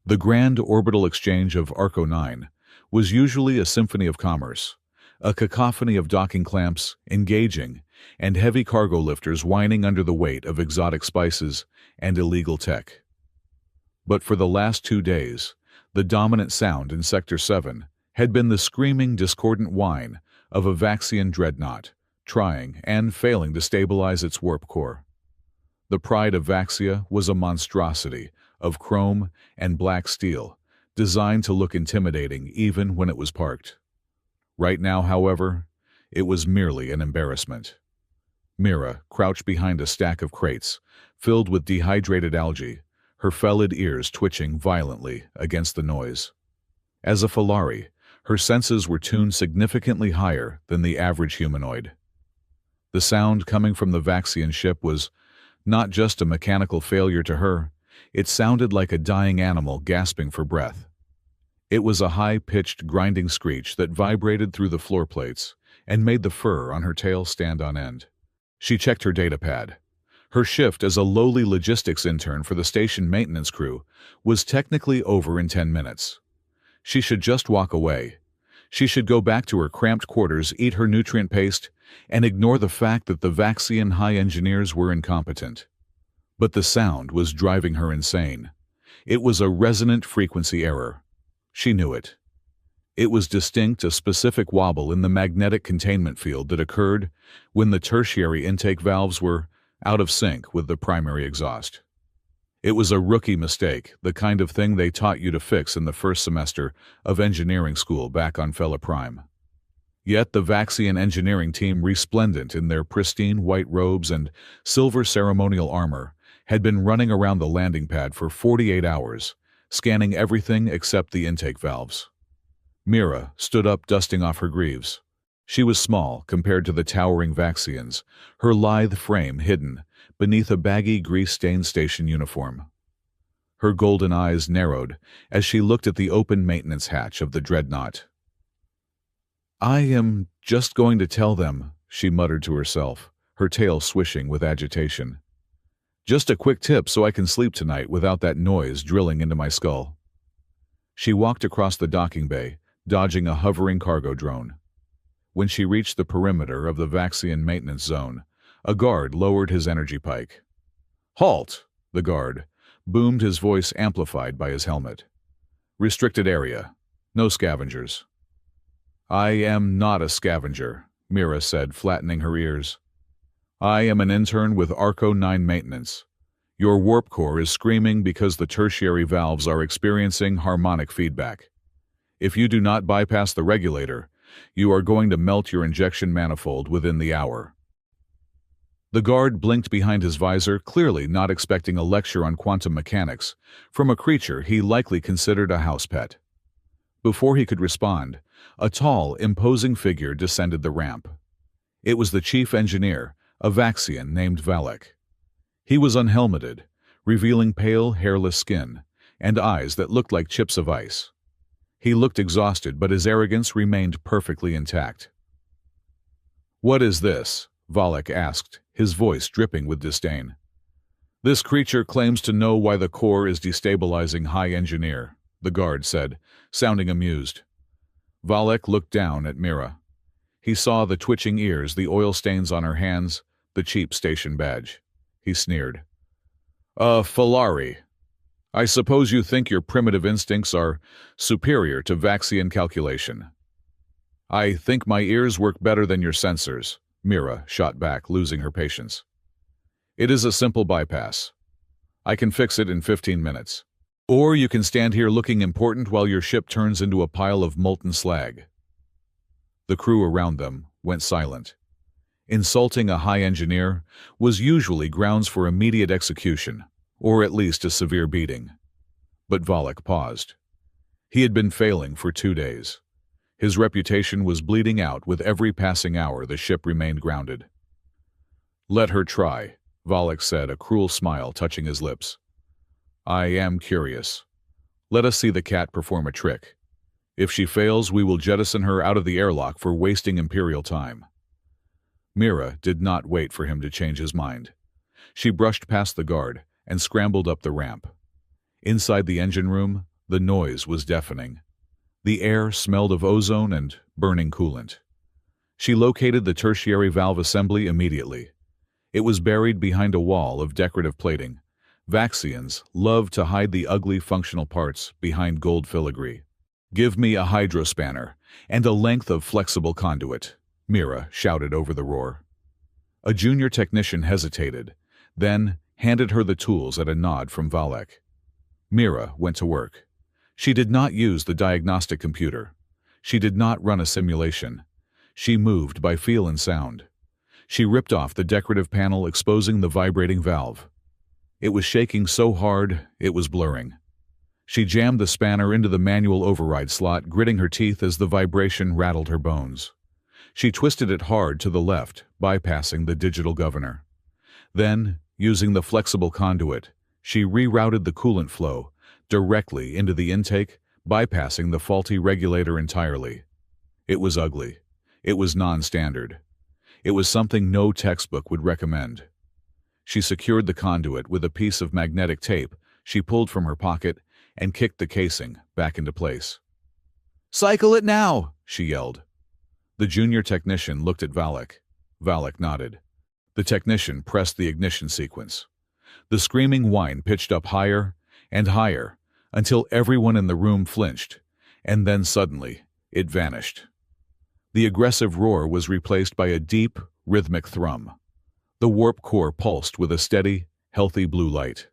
The grand orbital exchange of Arco 9 was usually a symphony of commerce, a cacophony of docking clamps, engaging, and heavy cargo lifters whining under the weight of exotic spices and illegal tech. But for the last 2 days, the dominant sound in Sector 7 had been the screaming, discordant whine of a Vaxian dreadnought, trying and failing to stabilize its warp core. The pride of Vaxia was a monstrosity of chrome and black steel, designed to look intimidating even when it was parked. Right now, however, it was merely an embarrassment. Mira crouched behind a stack of crates, filled with dehydrated algae, her felled ears twitching violently against the noise. As a Falari, her senses were tuned significantly higher than the average humanoid. The sound coming from the Vaxian ship was not just a mechanical failure to her, it sounded like a dying animal gasping for breath. It was a high-pitched, grinding screech that vibrated through the floor plates and made the fur on her tail stand on end. She checked her datapad. Her shift as a lowly logistics intern for the station maintenance crew was technically over in 10 minutes. She should just walk away. She should go back to her cramped quarters, eat her nutrient paste, and ignore the fact that the Vaxian high engineers were incompetent. But the sound was driving her insane. It was a resonant frequency error. She knew it. It was distinct, a specific wobble in the magnetic containment field that occurred when the tertiary intake valves were out of sync with the primary exhaust. It was a rookie mistake, the kind of thing they taught you to fix in the first semester of engineering school back on Fella Prime. Yet the Vaxian engineering team, resplendent in their pristine white robes and silver ceremonial armor, had been running around the landing pad for 48 hours, scanning everything except the intake valves. Mira stood up, dusting off her greaves. She was small compared to the towering Vaxians, her lithe frame hidden beneath a baggy, grease-stained station uniform. Her golden eyes narrowed as she looked at the open maintenance hatch of the dreadnought. "I am just going to tell them," she muttered to herself, her tail swishing with agitation. "Just a quick tip so I can sleep tonight without that noise drilling into my skull." She walked across the docking bay, dodging a hovering cargo drone. When she reached the perimeter of the Vaxian maintenance zone, a guard lowered his energy pike. "Halt!" the guard boomed, his voice amplified by his helmet. "Restricted area. No scavengers." "I am not a scavenger," Mira said, flattening her ears. "I am an intern with Arco 9 maintenance. Your warp core is screaming because the tertiary valves are experiencing harmonic feedback. If you do not bypass the regulator, you are going to melt your injection manifold within the hour." The guard blinked behind his visor, clearly not expecting a lecture on quantum mechanics from a creature he likely considered a house pet. Before he could respond, a tall, imposing figure descended the ramp. It was the chief engineer, a Vaxian named Valek. He was unhelmeted, revealing pale, hairless skin and eyes that looked like chips of ice. He looked exhausted, but his arrogance remained perfectly intact. "What is this?" Valek asked, his voice dripping with disdain. "This creature claims to know why the core is destabilizing high engineer," the guard said, sounding amused. Valek looked down at Mira. He saw the twitching ears, the oil stains on her hands, the cheap station badge. He sneered. Falari. I suppose you think your primitive instincts are superior to Vaxian calculation." "I think my ears work better than your sensors," Mira shot back, losing her patience. "It is a simple bypass. I can fix it in 15 minutes. Or you can stand here looking important while your ship turns into a pile of molten slag." The crew around them went silent. Insulting a high engineer was usually grounds for immediate execution, or at least a severe beating. But Valek paused. He had been failing for 2 days. His reputation was bleeding out with every passing hour the ship remained grounded. "Let her try," Valek said, a cruel smile touching his lips. "I am curious. Let us see the cat perform a trick. If she fails, we will jettison her out of the airlock for wasting Imperial time." Mira did not wait for him to change his mind. She brushed past the guard and scrambled up the ramp. Inside the engine room, The noise was deafening. The air smelled of ozone and burning coolant. She located the tertiary valve assembly immediately. It was buried behind a wall of decorative plating. Vaxians loved to hide the ugly functional parts behind gold filigree. "Give me a hydrospanner and a length of flexible conduit," Mira shouted over the roar. A junior technician hesitated, then handed her the tools at a nod from Valek. Mira went to work. She did not use the diagnostic computer. She did not run a simulation. She moved by feel and sound. She ripped off the decorative panel, exposing the vibrating valve. It was shaking so hard, it was blurring. She jammed the spanner into the manual override slot, gritting her teeth as the vibration rattled her bones. She twisted it hard to the left, bypassing the digital governor. Then, using the flexible conduit, she rerouted the coolant flow directly into the intake, bypassing the faulty regulator entirely. It was ugly. It was non-standard. It was something no textbook would recommend. She secured the conduit with a piece of magnetic tape she pulled from her pocket and kicked the casing back into place. "Cycle it now!" she yelled. The junior technician looked at Valek. Valek nodded. The technician pressed the ignition sequence. The screaming whine pitched up higher and higher until everyone in the room flinched, and then suddenly it vanished. The aggressive roar was replaced by a deep, rhythmic thrum. The warp core pulsed with a steady, healthy blue light.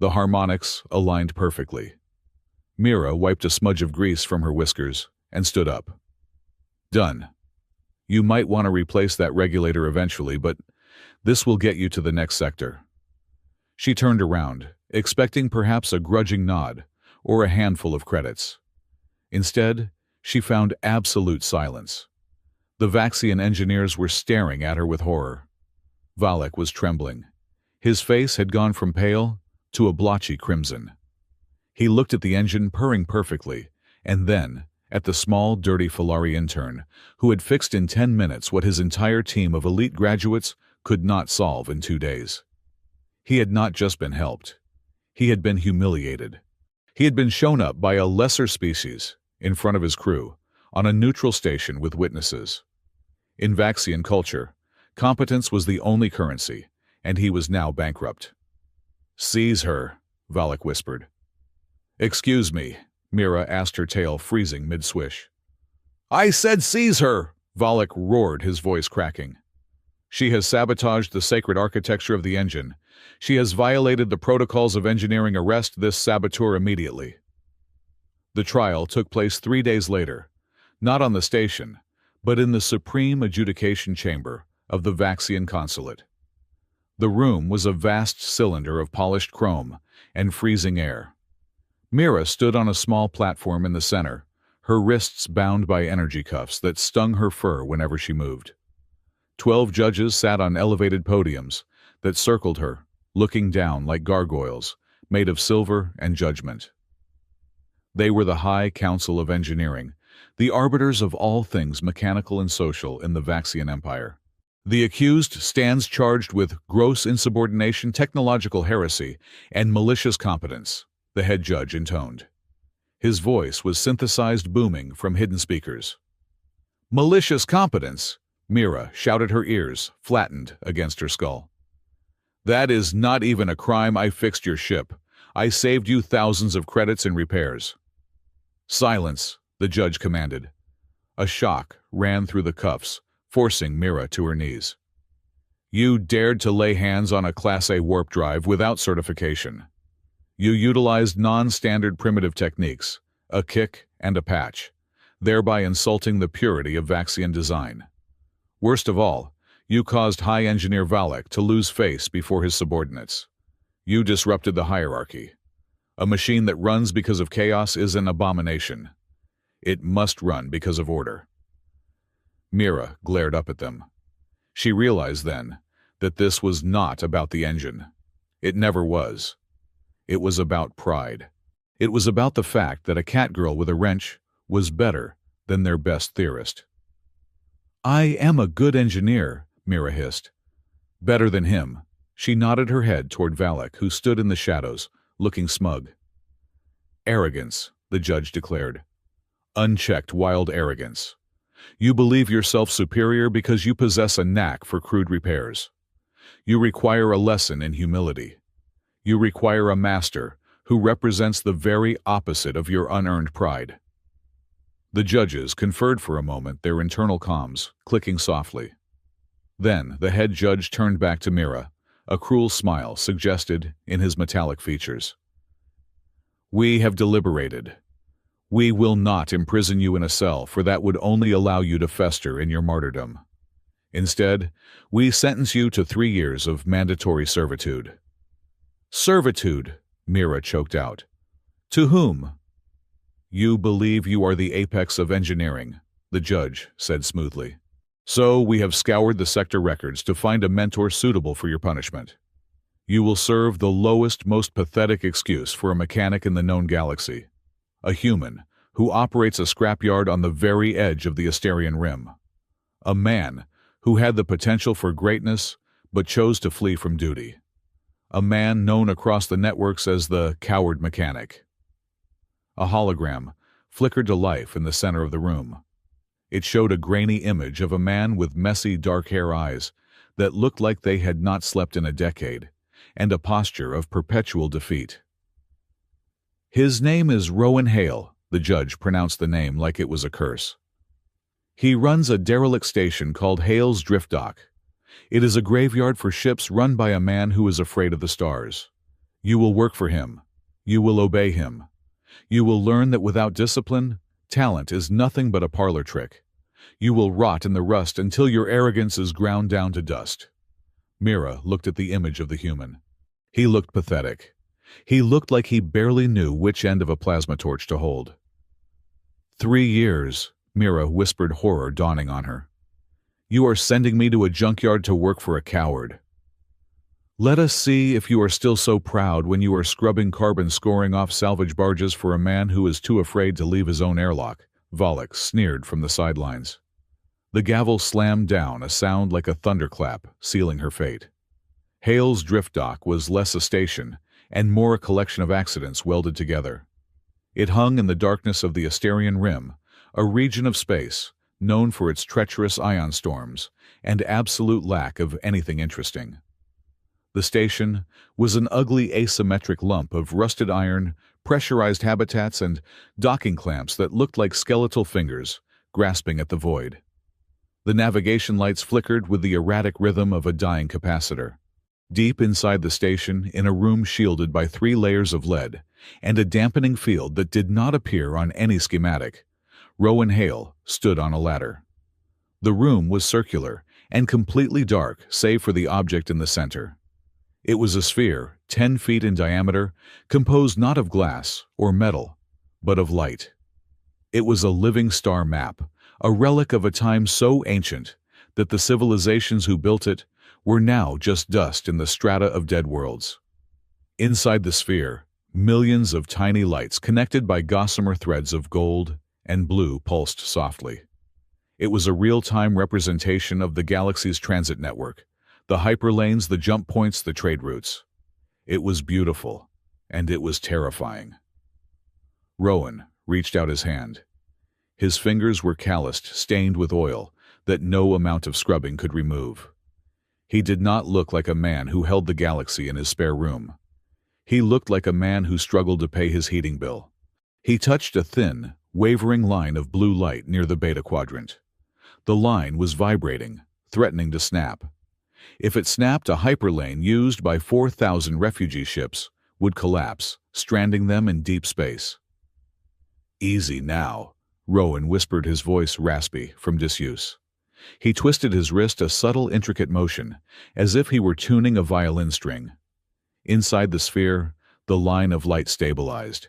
The harmonics aligned perfectly. Mira wiped a smudge of grease from her whiskers and stood up. "Done. You might want to replace that regulator eventually, but this will get you to the next sector." She turned around, expecting perhaps a grudging nod or a handful of credits. Instead, she found absolute silence. The Vaxian engineers were staring at her with horror. Valek was trembling. His face had gone from pale to a blotchy crimson. He looked at the engine purring perfectly, and then at the small, dirty Filari intern, who had fixed in 10 minutes what his entire team of elite graduates could not solve in 2 days. He had not just been helped. He had been humiliated. He had been shown up by a lesser species in front of his crew on a neutral station with witnesses. In Vaxian culture, competence was the only currency, and he was now bankrupt. "Seize her," Valek whispered. "Excuse me," Mira asked, her tail freezing mid-swish. "I said seize her!" Valek roared, his voice cracking. "She has sabotaged the sacred architecture of the engine. She has violated the protocols of engineering. Arrest this saboteur immediately." The trial took place 3 days later, not on the station, but in the supreme adjudication chamber of the Vaxian consulate. The room was a vast cylinder of polished chrome and freezing air. Mira stood on a small platform in the center, her wrists bound by energy cuffs that stung her fur whenever she moved. 12 judges sat on elevated podiums that circled her, looking down like gargoyles, made of silver and judgment. They were the High Council of Engineering, the arbiters of all things mechanical and social in the Vaxian Empire. "The accused stands charged with gross insubordination, technological heresy, and malicious competence," the head judge intoned. His voice was synthesized booming from hidden speakers. "Malicious competence?" Mira shouted, her ears flattened against her skull. "That is not even a crime. I fixed your ship. I saved you thousands of credits in repairs." "Silence," the judge commanded. A shock ran through the cuffs, forcing Mira to her knees. "You dared to lay hands on a Class A warp drive without certification. You utilized non-standard primitive techniques, a kick and a patch, thereby insulting the purity of Vaxian design. Worst of all, you caused High Engineer Valek to lose face before his subordinates. You disrupted the hierarchy. A machine that runs because of chaos is an abomination. It must run because of order." Mira glared up at them. She realized then that this was not about the engine. It never was. It was about pride. It was about the fact that a catgirl with a wrench was better than their best theorist. "I am a good engineer," Mira hissed. "Better than him." She nodded her head toward Valek, who stood in the shadows, looking smug. arrogance, the judge declared. Unchecked, wild arrogance. You believe yourself superior because you possess a knack for crude repairs. You require a lesson in humility. You require a master who represents the very opposite of your unearned pride. The judges conferred for a moment, their internal comms clicking softly. Then the head judge turned back to Mira, a cruel smile suggested in his metallic features. We have deliberated. We will not imprison you in a cell, for that would only allow you to fester in your martyrdom. Instead, we sentence you to 3 years of mandatory servitude. Servitude, Mira choked out. To whom? You believe you are the apex of engineering, the judge said smoothly. So we have scoured the sector records to find a mentor suitable for your punishment. You will serve the lowest, most pathetic excuse for a mechanic in the known galaxy. A human who operates a scrapyard on the very edge of the Asterian Rim. A man who had the potential for greatness but chose to flee from duty. A man known across the networks as the coward mechanic. A hologram flickered to life in the center of the room. It showed a grainy image of a man with messy dark-hair eyes that looked like they had not slept in a decade, and a posture of perpetual defeat. His name is Rowan Hale, the judge pronounced the name like it was a curse. He runs a derelict station called Hale's Drift Dock. It is a graveyard for ships run by a man who is afraid of the stars. You will work for him. You will obey him. You will learn that without discipline, talent is nothing but a parlor trick. You will rot in the rust until your arrogance is ground down to dust. Mira looked at the image of the human. He looked pathetic. He looked like he barely knew which end of a plasma torch to hold. 3 years, Mira whispered, horror dawning on her. You are sending me to a junkyard to work for a coward. Let us see if you are still so proud when you are scrubbing carbon scoring off salvage barges for a man who is too afraid to leave his own airlock, Volek sneered from the sidelines. The gavel slammed down, a sound like a thunderclap, sealing her fate. Hale's Drift Dock was less a station and more a collection of accidents welded together. It hung in the darkness of the Asterian Rim, a region of space known for its treacherous ion storms and absolute lack of anything interesting. The station was an ugly asymmetric lump of rusted iron, pressurized habitats, and docking clamps that looked like skeletal fingers grasping at the void. The navigation lights flickered with the erratic rhythm of a dying capacitor. Deep inside the station, in a room shielded by 3 layers of lead and a dampening field that did not appear on any schematic, Rowan Hale stood on a ladder. The room was circular and completely dark save for the object in the center. It was a sphere, 10 feet in diameter, composed not of glass or metal, but of light. It was a living star map, a relic of a time so ancient that the civilizations who built it were now just dust in the strata of dead worlds. Inside the sphere, millions of tiny lights connected by gossamer threads of gold and blue pulsed softly. It was a real-time representation of the galaxy's transit network, the hyperlanes, the jump points, the trade routes. It was beautiful, and it was terrifying. Rowan reached out his hand. His fingers were calloused, stained with oil that no amount of scrubbing could remove. He did not look like a man who held the galaxy in his spare room. He looked like a man who struggled to pay his heating bill. He touched a thin, wavering line of blue light near the beta quadrant. The line was vibrating, threatening to snap. If it snapped, a hyperlane used by 4,000 refugee ships would collapse, stranding them in deep space. Easy now, Rowan whispered, his voice raspy from disuse. He twisted his wrist, a subtle, intricate motion, as if he were tuning a violin string. Inside the sphere, the line of light stabilized.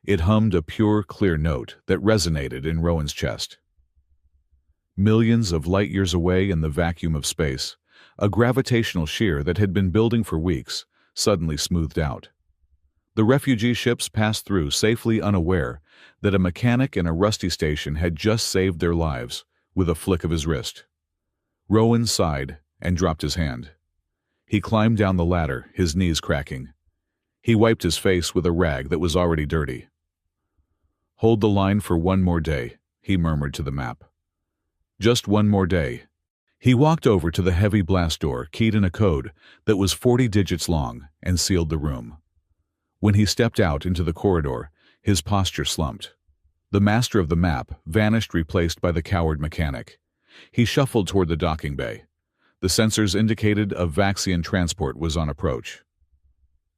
It hummed a pure, clear note that resonated in Rowan's chest. Millions of light-years away in the vacuum of space, a gravitational shear that had been building for weeks suddenly smoothed out. The refugee ships passed through safely, unaware that a mechanic in a rusty station had just saved their lives with a flick of his wrist. Rowan sighed and dropped his hand. He climbed down the ladder, his knees cracking. He wiped his face with a rag that was already dirty. Hold the line for one more day, he murmured to the map. Just one more day. He walked over to the heavy blast door, keyed in a code that was 40 digits long, and sealed the room. When he stepped out into the corridor, his posture slumped. The master of the map vanished, replaced by the coward mechanic. He shuffled toward the docking bay. The sensors indicated a Vaxian transport was on approach.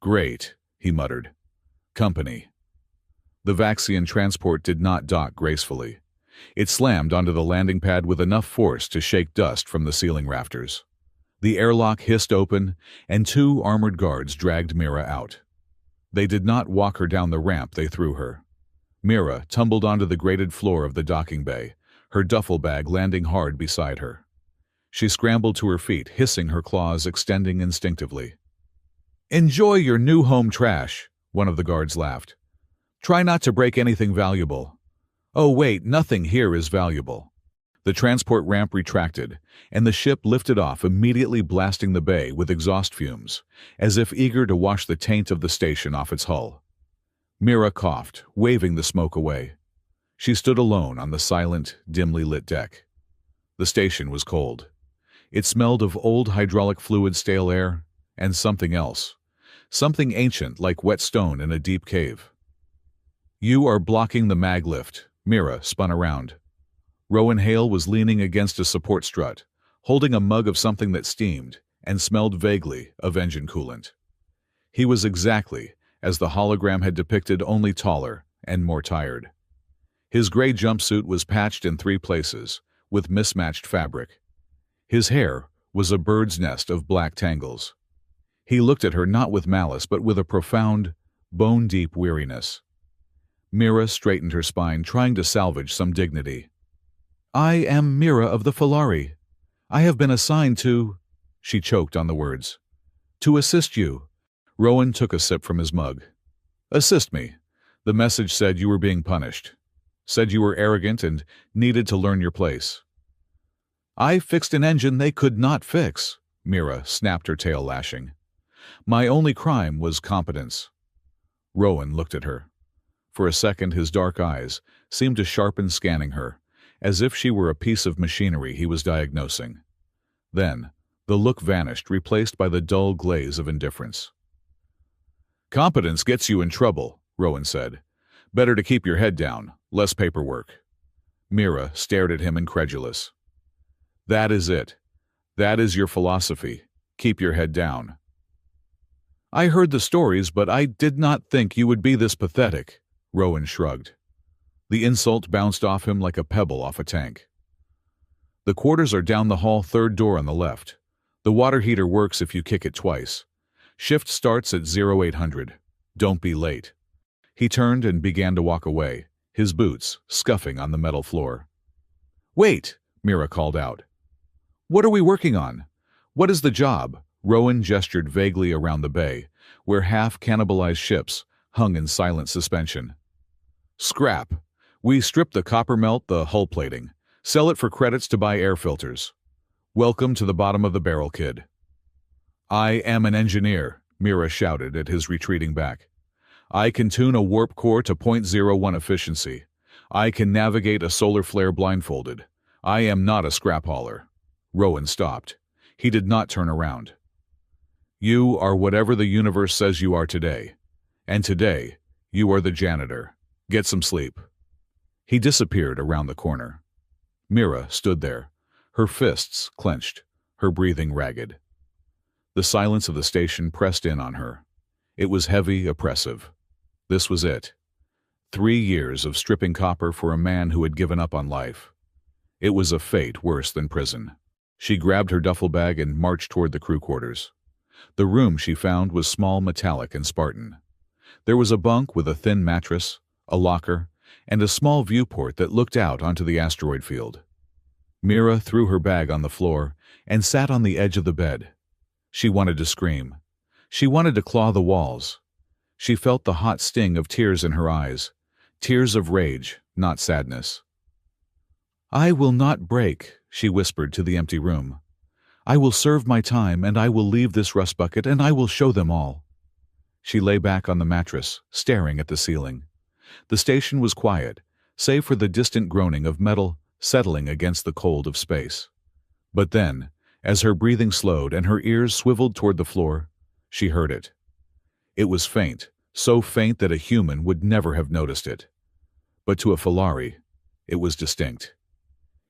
Great, he muttered. Company. The Vaxian transport did not dock gracefully. It slammed onto the landing pad with enough force to shake dust from the ceiling rafters. The airlock hissed open, and 2 armored guards dragged Mira out. They did not walk her down the ramp they threw her. Mira tumbled onto the grated floor of the docking bay, her duffel bag landing hard beside her. She scrambled to her feet, hissing, her claws extending instinctively. "Enjoy your new home trash," one of the guards laughed. "Try not to break anything valuable." "Oh wait, nothing here is valuable." The transport ramp retracted, and the ship lifted off, immediately blasting the bay with exhaust fumes, as if eager to wash the taint of the station off its hull. Mira coughed, waving the smoke away. She stood alone on the silent, dimly lit deck. The station was cold. It smelled of old hydraulic fluid, stale air, and something else. Something ancient, like wet stone in a deep cave. "You are blocking the mag lift." Mira spun around. Rowan Hale was leaning against a support strut, holding a mug of something that steamed and smelled vaguely of engine coolant. He was exactly as the hologram had depicted, only taller and more tired. His gray jumpsuit was patched in 3 places, with mismatched fabric. His hair was a bird's nest of black tangles. He looked at her not with malice, but with a profound, bone-deep weariness. Mira straightened her spine, trying to salvage some dignity. "I am Mira of the Falari. I have been assigned to—" She choked on the words. "To assist you." Rowan took a sip from his mug. "Assist me. The message said you were being punished. Said you were arrogant and needed to learn your place." "I fixed an engine they could not fix," Mira snapped, her tail lashing. "My only crime was competence." Rowan looked at her. For a second, his dark eyes seemed to sharpen, scanning her, as if she were a piece of machinery he was diagnosing. Then, the look vanished, replaced by the dull glaze of indifference. "Competence gets you in trouble," Rowan said. "Better to keep your head down, less paperwork." Mira stared at him, incredulous. "That is it. That is your philosophy. Keep your head down." "I heard the stories, but I did not think you would be this pathetic." Rowan shrugged. The insult bounced off him like a pebble off a tank. "The quarters are down the hall, 3rd door on the left. The water heater works if you kick it twice. Shift starts at 0800. Don't be late." He turned and began to walk away, his boots scuffing on the metal floor. "Wait," Mira called out. "What are we working on? What is the job?" Rowan gestured vaguely around the bay, where half-cannibalized ships hung in silent suspension. "Scrap. We strip the copper, melt the hull plating, sell it for credits to buy air filters. Welcome to the bottom of the barrel, kid." "I am an engineer," Mira shouted at his retreating back. "I can tune a warp core to .01 efficiency. I can navigate a solar flare blindfolded. I am not a scrap hauler." Rowan stopped. He did not turn around. "You are whatever the universe says you are today. And today, you are the janitor. Get some sleep." He disappeared around the corner. Mira stood there, her fists clenched, her breathing ragged. The silence of the station pressed in on her. It was heavy, oppressive. This was it. 3 years of stripping copper for a man who had given up on life. It was a fate worse than prison. She grabbed her duffel bag and marched toward the crew quarters. The room she found was small, metallic, and Spartan. There was a bunk with a thin mattress, a locker, and a small viewport that looked out onto the asteroid field. Mira threw her bag on the floor and sat on the edge of the bed. She wanted to scream. She wanted to claw the walls. She felt the hot sting of tears in her eyes, tears of rage, not sadness. "I will not break," she whispered to the empty room. "I will serve my time, and I will leave this rust bucket, and I will show them all." She lay back on the mattress, staring at the ceiling. The station was quiet, save for the distant groaning of metal settling against the cold of space. But then, as her breathing slowed and her ears swiveled toward the floor, she heard it. It was faint, so faint that a human would never have noticed it. But to a Falari, it was distinct.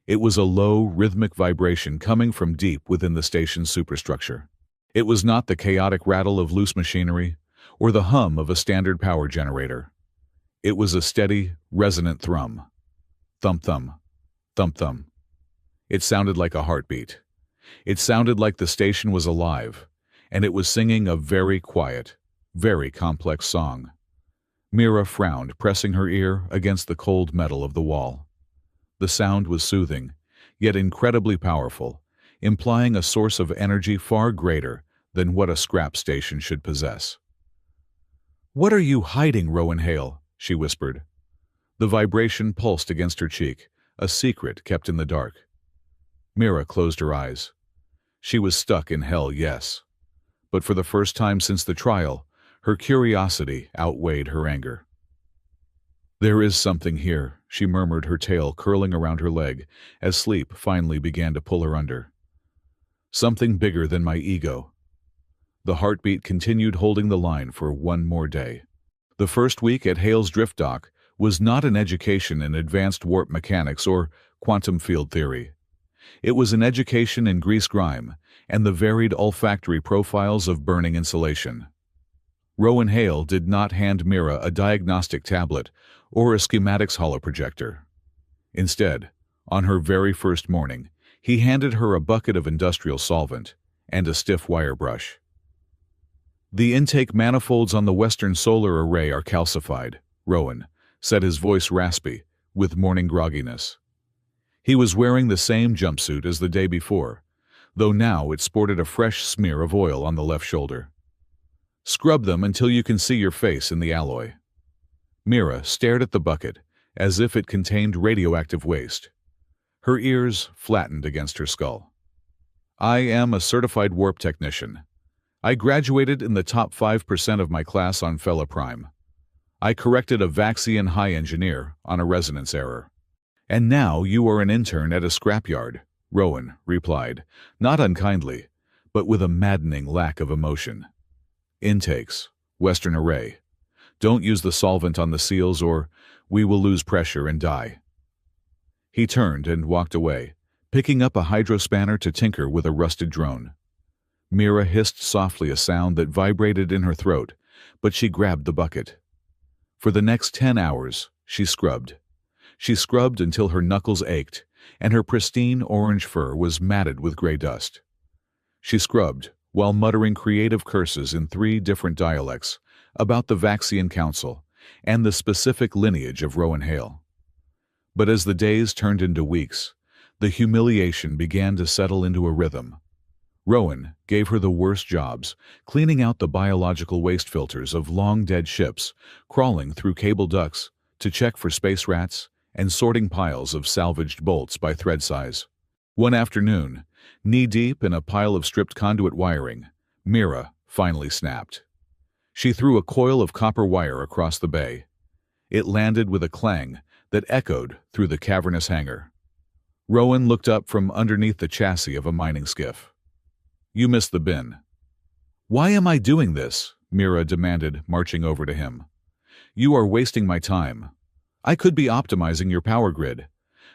It was a low, rhythmic vibration coming from deep within the station's superstructure. It was not the chaotic rattle of loose machinery or the hum of a standard power generator. It was a steady, resonant thrum. Thump-thump, thump-thump. It sounded like a heartbeat. It sounded like the station was alive, and it was singing a very quiet, very complex song. Mira frowned, pressing her ear against the cold metal of the wall. The sound was soothing, yet incredibly powerful, implying a source of energy far greater than what a scrap station should possess. "What are you hiding, Rowan Hale?" she whispered. The vibration pulsed against her cheek, a secret kept in the dark. Mira closed her eyes. She was stuck in hell, yes. But for the first time since the trial, her curiosity outweighed her anger. "There is something here," she murmured, her tail curling around her leg as sleep finally began to pull her under. "Something bigger than my ego." The heartbeat continued, holding the line for one more day. The first week at Hale's drift dock was not an education in advanced warp mechanics or quantum field theory. It was an education in grease grime and the varied olfactory profiles of burning insulation. Rowan Hale did not hand Mira a diagnostic tablet or a schematics holoprojector. Instead, on her very first morning, he handed her a bucket of industrial solvent and a stiff wire brush. "The intake manifolds on the Western solar array are calcified," Rowan said, his voice raspy, with morning grogginess. He was wearing the same jumpsuit as the day before, though now it sported a fresh smear of oil on the left shoulder. "Scrub them until you can see your face in the alloy." Mira stared at the bucket, as if it contained radioactive waste. Her ears flattened against her skull. "I am a certified warp technician. I graduated in the top 5% of my class on Fella Prime. I corrected a Vaxian high engineer on a resonance error. And now you are an intern at a scrapyard," Rowan replied, not unkindly, but with a maddening lack of emotion. "Intakes, Western array. Don't use the solvent on the seals or we will lose pressure and die." He turned and walked away, picking up a hydrospanner to tinker with a rusted drone. Mira hissed softly, a sound that vibrated in her throat, but she grabbed the bucket. For the next 10 hours, she scrubbed. She scrubbed until her knuckles ached, and her pristine orange fur was matted with gray dust. She scrubbed while muttering creative curses in 3 different dialects about the Vaxian Council and the specific lineage of Rowan Hale. But as the days turned into weeks, the humiliation began to settle into a rhythm. Rowan gave her the worst jobs, cleaning out the biological waste filters of long-dead ships, crawling through cable ducts to check for space rats, and sorting piles of salvaged bolts by thread size. One afternoon, knee-deep in a pile of stripped conduit wiring, Mira finally snapped. She threw a coil of copper wire across the bay. It landed with a clang that echoed through the cavernous hangar. Rowan looked up from underneath the chassis of a mining skiff. "You missed the bin." "Why am I doing this?" Mira demanded, marching over to him. "You are wasting my time. I could be optimizing your power grid.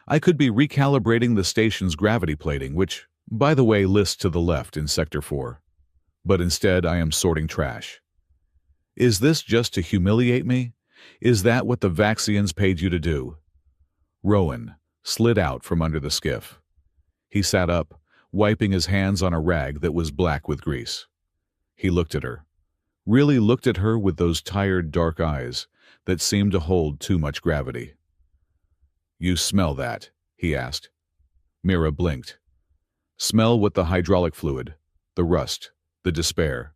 I could be recalibrating the station's gravity plating, which, by the way, lists to the left in Sector 4. But instead I am sorting trash." "Is this just to humiliate me? Is that what the Vaxians paid you to do?" Rowan slid out from under the skiff. He sat up, wiping his hands on a rag that was black with grease. He looked at her. Really looked at her with those tired, dark eyes that seemed to hold too much gravity. "You smell that?" he asked. Mira blinked. "Smell what? The hydraulic fluid, the rust, the despair."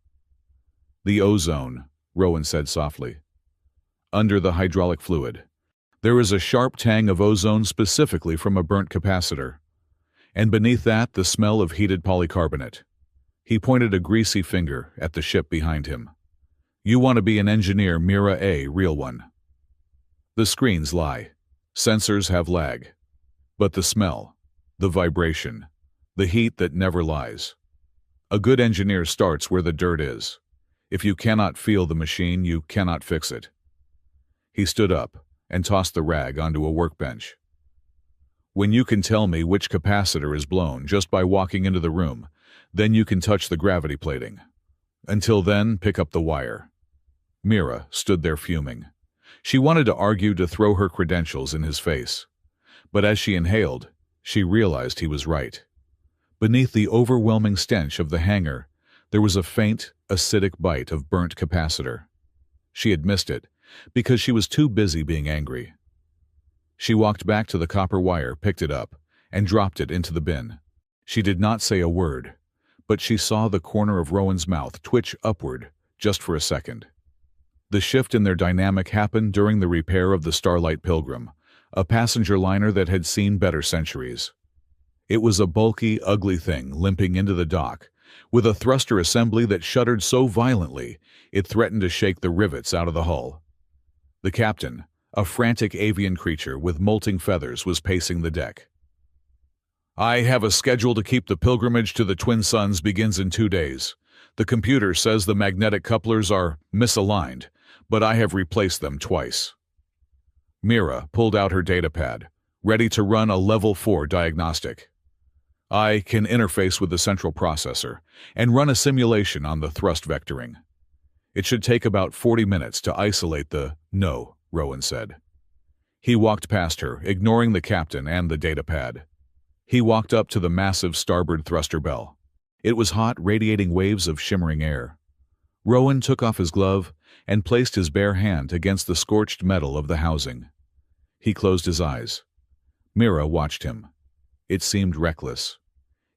"The ozone," Rowan said softly. "Under the hydraulic fluid. There is a sharp tang of ozone specifically from a burnt capacitor. And beneath that, the smell of heated polycarbonate." He pointed a greasy finger at the ship behind him. "You want to be an engineer, Mira, a real one." The screens lie. Sensors have lag. But the smell, the vibration, the heat that never lies. A good engineer starts where the dirt is. If you cannot feel the machine, you cannot fix it. He stood up and tossed the rag onto a workbench. When you can tell me which capacitor is blown just by walking into the room, then you can touch the gravity plating. Until then, pick up the wire. Mira stood there fuming. She wanted to argue, to throw her credentials in his face. But as she inhaled, she realized he was right. Beneath the overwhelming stench of the hangar, there was a faint, acidic bite of burnt capacitor. She had missed it, because she was too busy being angry. She walked back to the copper wire, picked it up, and dropped it into the bin. She did not say a word, but she saw the corner of Rowan's mouth twitch upward just for a second. The shift in their dynamic happened during the repair of the Starlight Pilgrim, a passenger liner that had seen better centuries. It was a bulky, ugly thing limping into the dock, with a thruster assembly that shuddered so violently it threatened to shake the rivets out of the hull. The captain, a frantic avian creature with molting feathers, was pacing the deck. "I have a schedule to keep. The pilgrimage to the Twin Suns begins in 2 days. The computer says the magnetic couplers are misaligned, but I have replaced them twice." Mira pulled out her datapad, ready to run a Level 4 diagnostic. "I can interface with the central processor and run a simulation on the thrust vectoring. It should take about 40 minutes to isolate the..." "No," Rowan said. He walked past her, ignoring the captain and the datapad. He walked up to the massive starboard thruster bell. It was hot, radiating waves of shimmering air. Rowan took off his glove and placed his bare hand against the scorched metal of the housing. He closed his eyes. Mira watched him. It seemed reckless.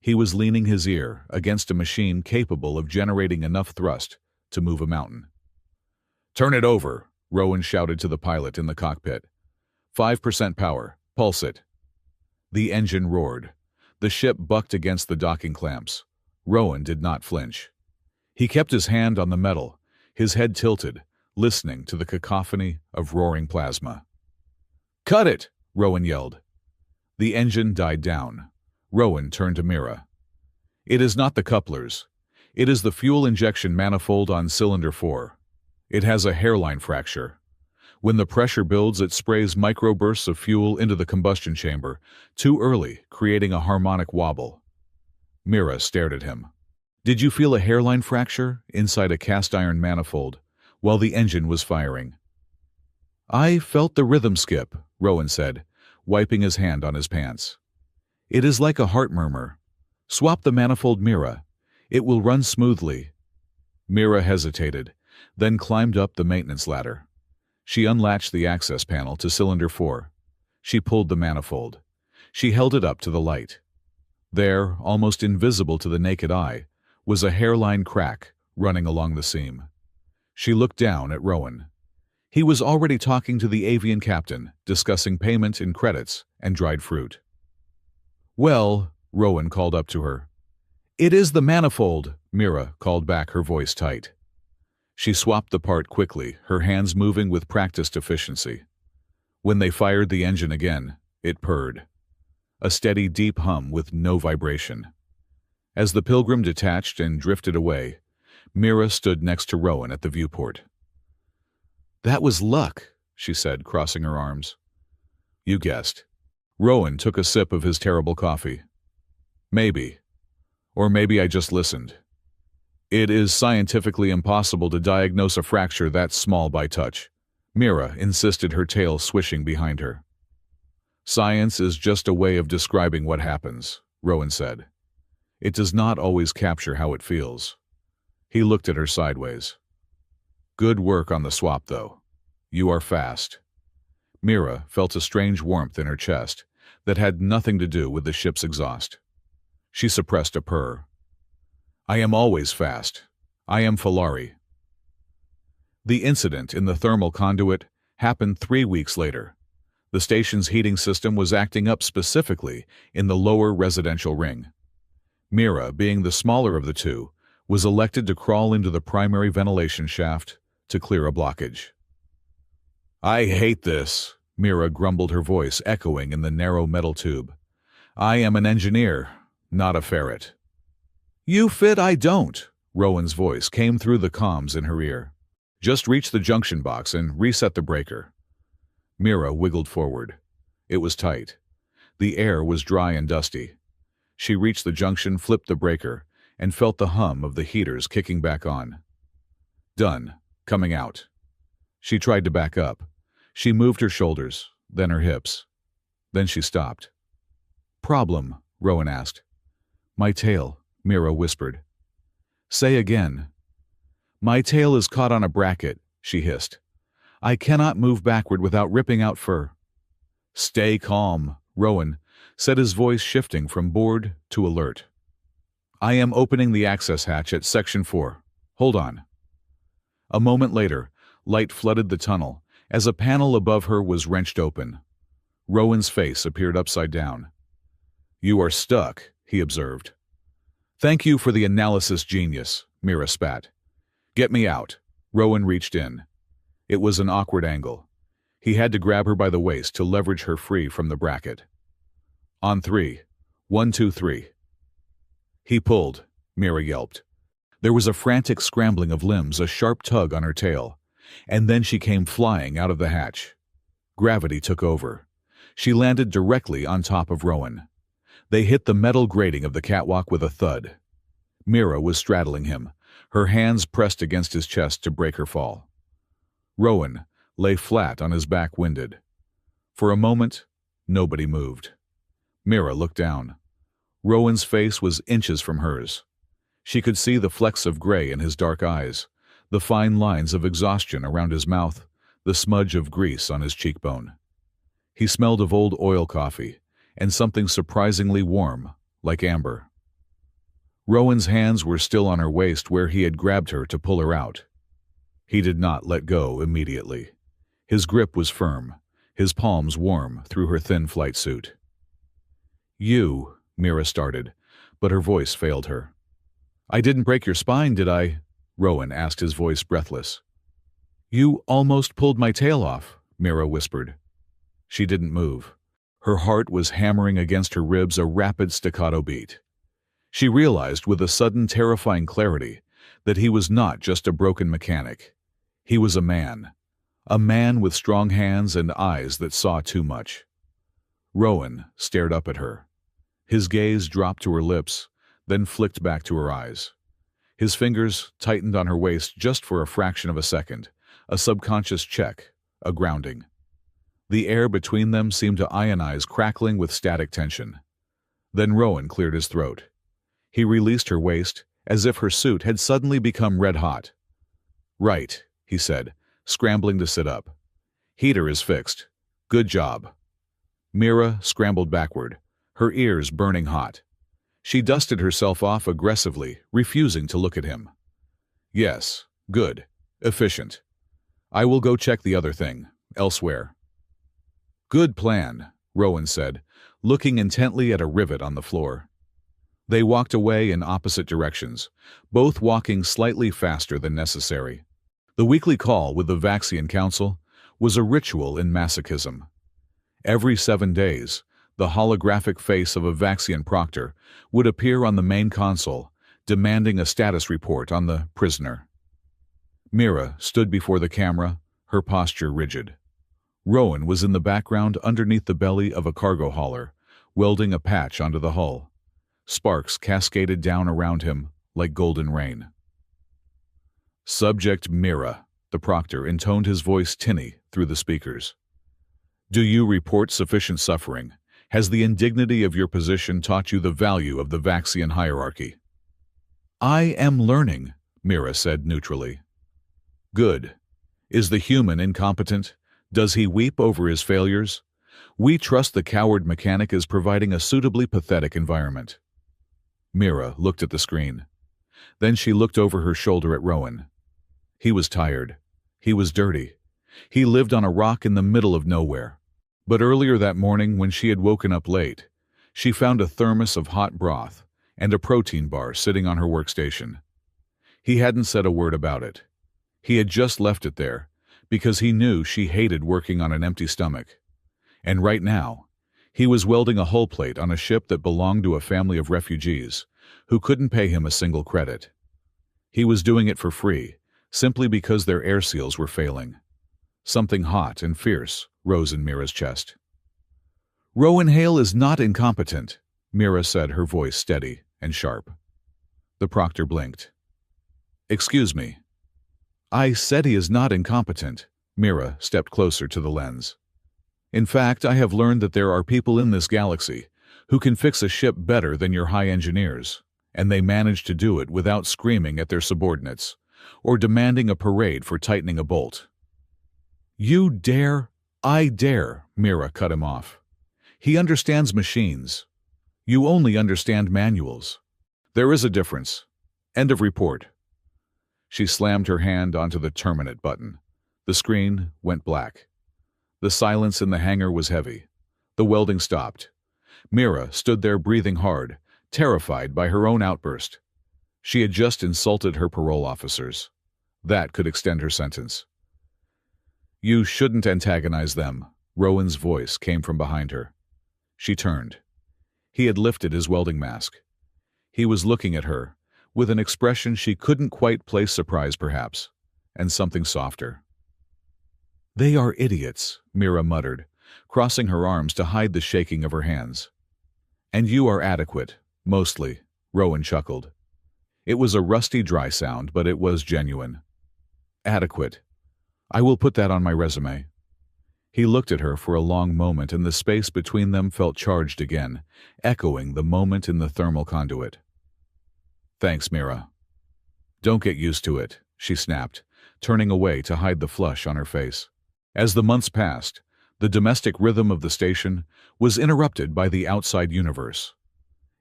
He was leaning his ear against a machine capable of generating enough thrust to move a mountain. "Turn it over," Rowan shouted to the pilot in the cockpit. 5% power. Pulse it." The engine roared. The ship bucked against the docking clamps. Rowan did not flinch. He kept his hand on the metal, his head tilted, listening to the cacophony of roaring plasma. "Cut it!" Rowan yelled. The engine died down. Rowan turned to Mira. "It is not the couplers. It is the fuel injection manifold on cylinder 4. It has a hairline fracture. When the pressure builds, it sprays microbursts of fuel into the combustion chamber, too early, creating a harmonic wobble." Mira stared at him. "Did you feel a hairline fracture inside a cast-iron manifold while the engine was firing?" "I felt the rhythm skip," Rowan said, wiping his hand on his pants. "It is like a heart murmur. Swap the manifold, Mira. It will run smoothly." Mira hesitated, then climbed up the maintenance ladder. She unlatched the access panel to cylinder 4. She pulled the manifold. She held it up to the light. There, almost invisible to the naked eye, was a hairline crack running along the seam. She looked down at Rowan. He was already talking to the avian captain, discussing payment in credits and dried fruit. "Well," Rowan called up to her. "It is the manifold," Mira called back, her voice tight. She swapped the part quickly, her hands moving with practiced efficiency. When they fired the engine again, it purred. A steady, deep hum with no vibration. As the Pilgrim detached and drifted away, Mira stood next to Rowan at the viewport. "That was luck," she said, crossing her arms. "You guessed." Rowan took a sip of his terrible coffee. "Maybe. Or maybe I just listened. It is scientifically impossible to diagnose a fracture that small by touch," Mira insisted, her tail swishing behind her. "Science is just a way of describing what happens," Rowan said. "It does not always capture how it feels." He looked at her sideways. "Good work on the swap, though. You are fast." Mira felt a strange warmth in her chest that had nothing to do with the ship's exhaust. She suppressed a purr. "I am always fast. I am Falari." The incident in the thermal conduit happened 3 weeks later. The station's heating system was acting up, specifically in the lower residential ring. Mira, being the smaller of the two, was elected to crawl into the primary ventilation shaft to clear a blockage. I hate this, Mira grumbled, her voice echoing in the narrow metal tube. I am an engineer, not a ferret. You fit, I don't, Rowan's voice came through the comms in her ear. Just reach the junction box and reset the breaker. Mira wiggled forward. It was tight. The air was dry and dusty. She reached the junction, flipped the breaker, and felt the hum of the heaters kicking back on. Done. Coming out. She tried to back up. She moved her shoulders, then her hips. Then she stopped. Problem? Rowan asked. My tail, Mira whispered. Say again. My tail is caught on a bracket, she hissed. I cannot move backward without ripping out fur. Stay calm, Rowan said, his voice shifting from bored to alert. I am opening the access hatch at Section 4. Hold on. A moment later, light flooded the tunnel as a panel above her was wrenched open. Rowan's face appeared upside down. You are stuck, he observed. Thank you for the analysis, genius, Mira spat. Get me out. Rowan reached in. It was an awkward angle. He had to grab her by the waist to leverage her free from the bracket. On 3. 1, 2, 3. He pulled, Mira yelped. There was a frantic scrambling of limbs, a sharp tug on her tail, and then she came flying out of the hatch. Gravity took over. She landed directly on top of Rowan. They hit the metal grating of the catwalk with a thud. Mira was straddling him, her hands pressed against his chest to break her fall. Rowan lay flat on his back, winded. For a moment, nobody moved. Mira looked down. Rowan's face was inches from hers. She could see the flecks of gray in his dark eyes, the fine lines of exhaustion around his mouth, the smudge of grease on his cheekbone. He smelled of old oil coffee and something surprisingly warm, like amber. Rowan's hands were still on her waist where he had grabbed her to pull her out. He did not let go immediately. His grip was firm, his palms warm through her thin flight suit. You, Mira started, but her voice failed her. I didn't break your spine, did I? Rowan asked, his voice breathless. You almost pulled my tail off, Mira whispered. She didn't move. Her heart was hammering against her ribs, a rapid staccato beat. She realized with a sudden terrifying clarity that he was not just a broken mechanic. He was a man with strong hands and eyes that saw too much. Rowan stared up at her. His gaze dropped to her lips, then flicked back to her eyes. His fingers tightened on her waist just for a fraction of a second, a subconscious check, a grounding. The air between them seemed to ionize, crackling with static tension. Then Rowan cleared his throat. He released her waist, as if her suit had suddenly become red hot. Right, he said, scrambling to sit up. Heater is fixed. Good job. Mira scrambled backward, her ears burning hot. She dusted herself off aggressively, refusing to look at him. Yes, good, efficient. I will go check the other thing, elsewhere. Good plan, Rowan said, looking intently at a rivet on the floor. They walked away in opposite directions, both walking slightly faster than necessary. The weekly call with the Vaxian Council was a ritual in masochism. Every 7 days, the holographic face of a Vaxian proctor would appear on the main console, demanding a status report on the prisoner. Mira stood before the camera, her posture rigid. Rowan was in the background underneath the belly of a cargo hauler, welding a patch onto the hull. Sparks cascaded down around him like golden rain. Subject Mira, the proctor intoned, his voice tinny through the speakers. Do you report sufficient suffering? Has the indignity of your position taught you the value of the Vaxian hierarchy? I am learning, Mira said neutrally. Good. Is the human incompetent? Does he weep over his failures? We trust the coward mechanic is providing a suitably pathetic environment. Mira looked at the screen. Then she looked over her shoulder at Rowan. He was tired. He was dirty. He lived on a rock in the middle of nowhere. But earlier that morning, when she had woken up late, she found a thermos of hot broth and a protein bar sitting on her workstation. He hadn't said a word about it. He had just left it there, because he knew she hated working on an empty stomach. And right now, he was welding a hull plate on a ship that belonged to a family of refugees who couldn't pay him a single credit. He was doing it for free, simply because their air seals were failing. Something hot and fierce rose in Mira's chest. "Rowan Hale is not incompetent," Mira said, her voice steady and sharp. The proctor blinked. "Excuse me." "I said he is not incompetent." Mira stepped closer to the lens. "In fact, I have learned that there are people in this galaxy who can fix a ship better than your high engineers, and they manage to do it without screaming at their subordinates or demanding a parade for tightening a bolt." "You dare?" "I dare," Mira cut him off. "He understands machines. You only understand manuals. There is a difference. End of report." She slammed her hand onto the terminate button. The screen went black. The silence in the hangar was heavy. The welding stopped. Mira stood there breathing hard, terrified by her own outburst. She had just insulted her parole officers. That could extend her sentence. "You shouldn't antagonize them," Rowan's voice came from behind her. She turned. He had lifted his welding mask. He was looking at her, with an expression she couldn't quite place, surprise perhaps, and something softer. "They are idiots," Mira muttered, crossing her arms to hide the shaking of her hands. "And you are adequate, mostly," Rowan chuckled. It was a rusty, dry sound, but it was genuine. "Adequate. I will put that on my resume." He looked at her for a long moment, and the space between them felt charged again, echoing the moment in the thermal conduit. "Thanks, Mira." "Don't get used to it," she snapped, turning away to hide the flush on her face. As the months passed, the domestic rhythm of the station was interrupted by the outside universe.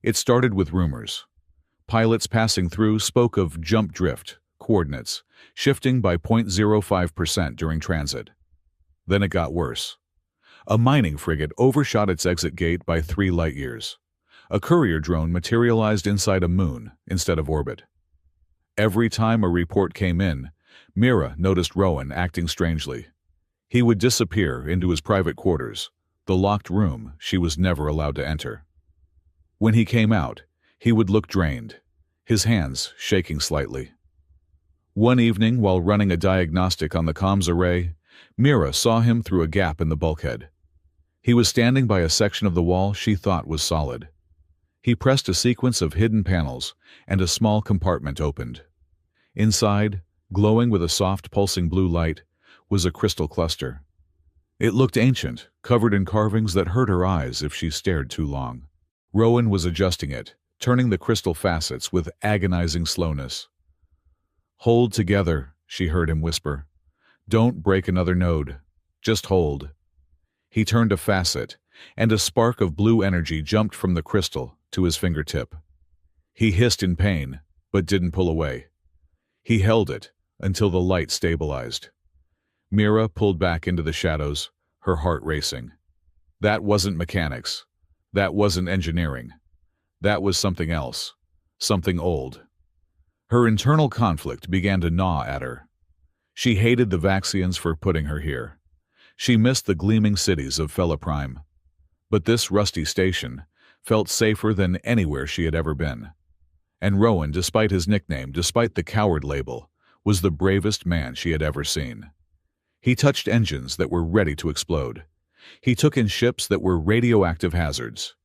It started with rumors. Pilots passing through spoke of jump drift, coordinates, shifting by 0.05% during transit. Then it got worse. A mining frigate overshot its exit gate by 3 light-years. A courier drone materialized inside a moon instead of orbit. Every time a report came in, Mira noticed Rowan acting strangely. He would disappear into his private quarters, the locked room she was never allowed to enter. When he came out, he would look drained, his hands shaking slightly. One evening, while running a diagnostic on the comms array, Mira saw him through a gap in the bulkhead. He was standing by a section of the wall she thought was solid. He pressed a sequence of hidden panels, and a small compartment opened. Inside, glowing with a soft, pulsing blue light, was a crystal cluster. It looked ancient, covered in carvings that hurt her eyes if she stared too long. Rowan was adjusting it, turning the crystal facets with agonizing slowness. "Hold together," she heard him whisper. "Don't break another node. Just hold." He turned a facet, and a spark of blue energy jumped from the crystal to his fingertip. He hissed in pain, but didn't pull away. He held it until the light stabilized. Mira pulled back into the shadows, her heart racing. That wasn't mechanics. That wasn't engineering. That was something else. Something old. Her internal conflict began to gnaw at her. She hated the Vaxians for putting her here. She missed the gleaming cities of Felaprime. But this rusty station felt safer than anywhere she had ever been. And Rowan, despite his nickname, despite the coward label, was the bravest man she had ever seen. He touched engines that were ready to explode. He took in ships that were radioactive hazards.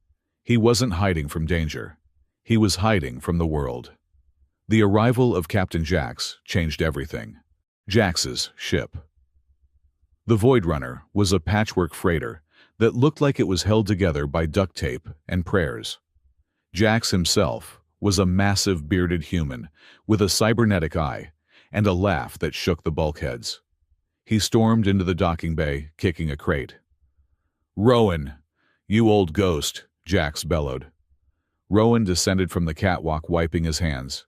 He wasn't hiding from danger. He was hiding from the world. The arrival of Captain Jax changed everything. Jax's ship. The Void Runner was a patchwork freighter that looked like it was held together by duct tape and prayers. Jax himself was a massive bearded human with a cybernetic eye and a laugh that shook the bulkheads. He stormed into the docking bay, kicking a crate. "Rowan, you old ghost," Jax bellowed. Rowan descended from the catwalk, wiping his hands.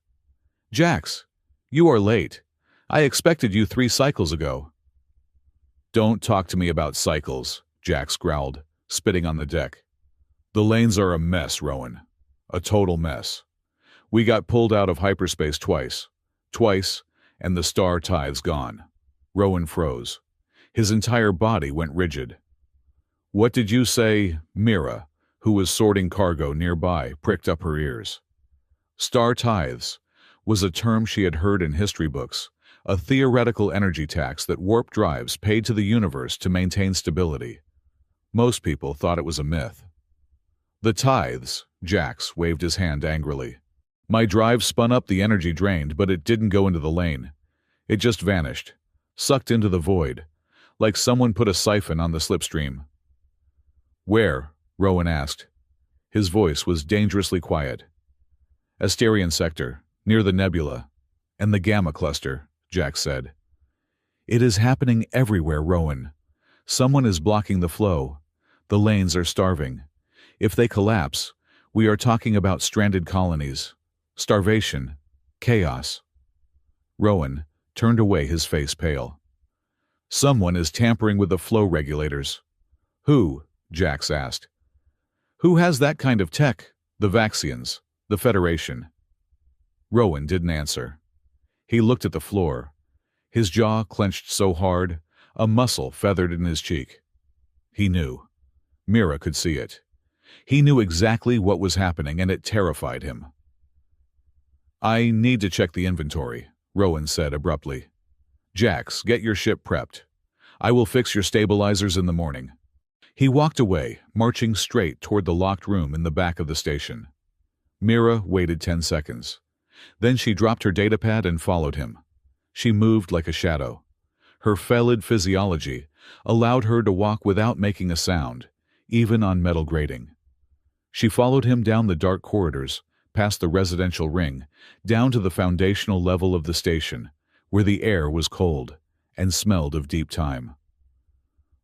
"Jax, you are late. I expected you 3 cycles ago." "Don't talk to me about cycles," Jax growled, spitting on the deck. "The lanes are a mess, Rowan. A total mess. We got pulled out of hyperspace twice, and the star tithe's gone." Rowan froze, His entire body went rigid. "What did you say?" Mira, who was sorting cargo nearby, pricked up her ears. Star tithes was a term she had heard in history books, a theoretical energy tax that warp drives paid to the universe to maintain stability. Most people thought it was a myth. "The tithes," Jax waved his hand angrily. "My drive spun up the energy drained, but it didn't go into the lane. It just vanished, sucked into the void, like someone put a siphon on the slipstream." "Where?" Rowan asked. His voice was dangerously quiet. "Asterion sector, near the nebula, and the Gamma cluster," Jack said. "It is happening everywhere, Rowan. Someone is blocking the flow. The lanes are starving. If they collapse, we are talking about stranded colonies, starvation, chaos." Rowan turned away, his face pale. "Someone is tampering with the flow regulators." "Who?" Jax asked. "Who has that kind of tech? The Vaxians, the Federation." Rowan didn't answer. He looked at the floor, his jaw clenched so hard, a muscle feathered in his cheek. He knew. Mira could see it. He knew exactly what was happening, and it terrified him. "I need to check the inventory," Rowan said abruptly. "Jax, get your ship prepped. I will fix your stabilizers in the morning." He walked away, marching straight toward the locked room in the back of the station. Mira waited 10 seconds. Then she dropped her datapad and followed him. She moved like a shadow. Her felid physiology allowed her to walk without making a sound, even on metal grating. She followed him down the dark corridors, past the residential ring, down to the foundational level of the station, where the air was cold and smelled of deep time.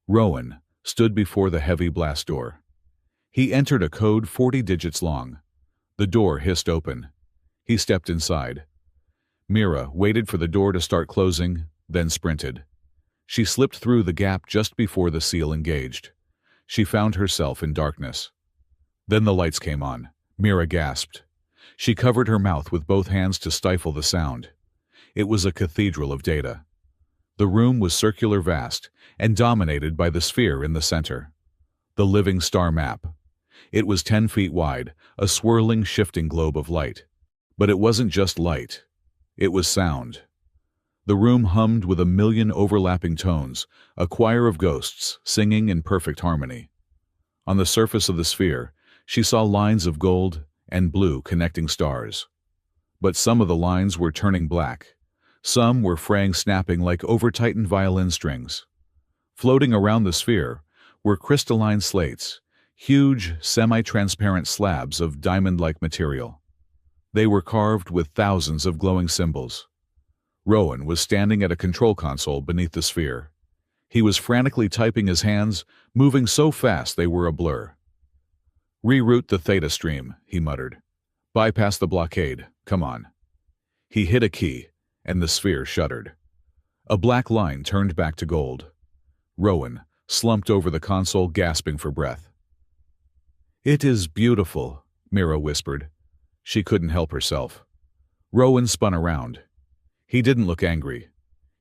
Rowan stood before the heavy blast door. He entered a code 40 digits long. The door hissed open. He stepped inside. Mira waited for the door to start closing, then sprinted. She slipped through the gap just before the seal engaged. She found herself in darkness. Then the lights came on. Mira gasped. She covered her mouth with both hands to stifle the sound. It was a cathedral of data. The room was circular vast and dominated by the sphere in the center. The living star map. It was 10 feet wide, a swirling, shifting globe of light. But it wasn't just light. It was sound. The room hummed with a million overlapping tones, a choir of ghosts singing in perfect harmony. On the surface of the sphere, she saw lines of gold and blue connecting stars. But some of the lines were turning black. Some were fraying, snapping like over-tightened violin strings. Floating around the sphere were crystalline slates, huge, semi-transparent slabs of diamond-like material. They were carved with thousands of glowing symbols. Rowan was standing at a control console beneath the sphere. He was frantically typing, his hands moving so fast they were a blur. "Reroute the theta stream," he muttered. "Bypass the blockade. Come on." He hit a key, and the sphere shuddered. A black line turned back to gold. Rowan slumped over the console, gasping for breath. "It is beautiful," Mira whispered. She couldn't help herself. Rowan spun around. He didn't look angry.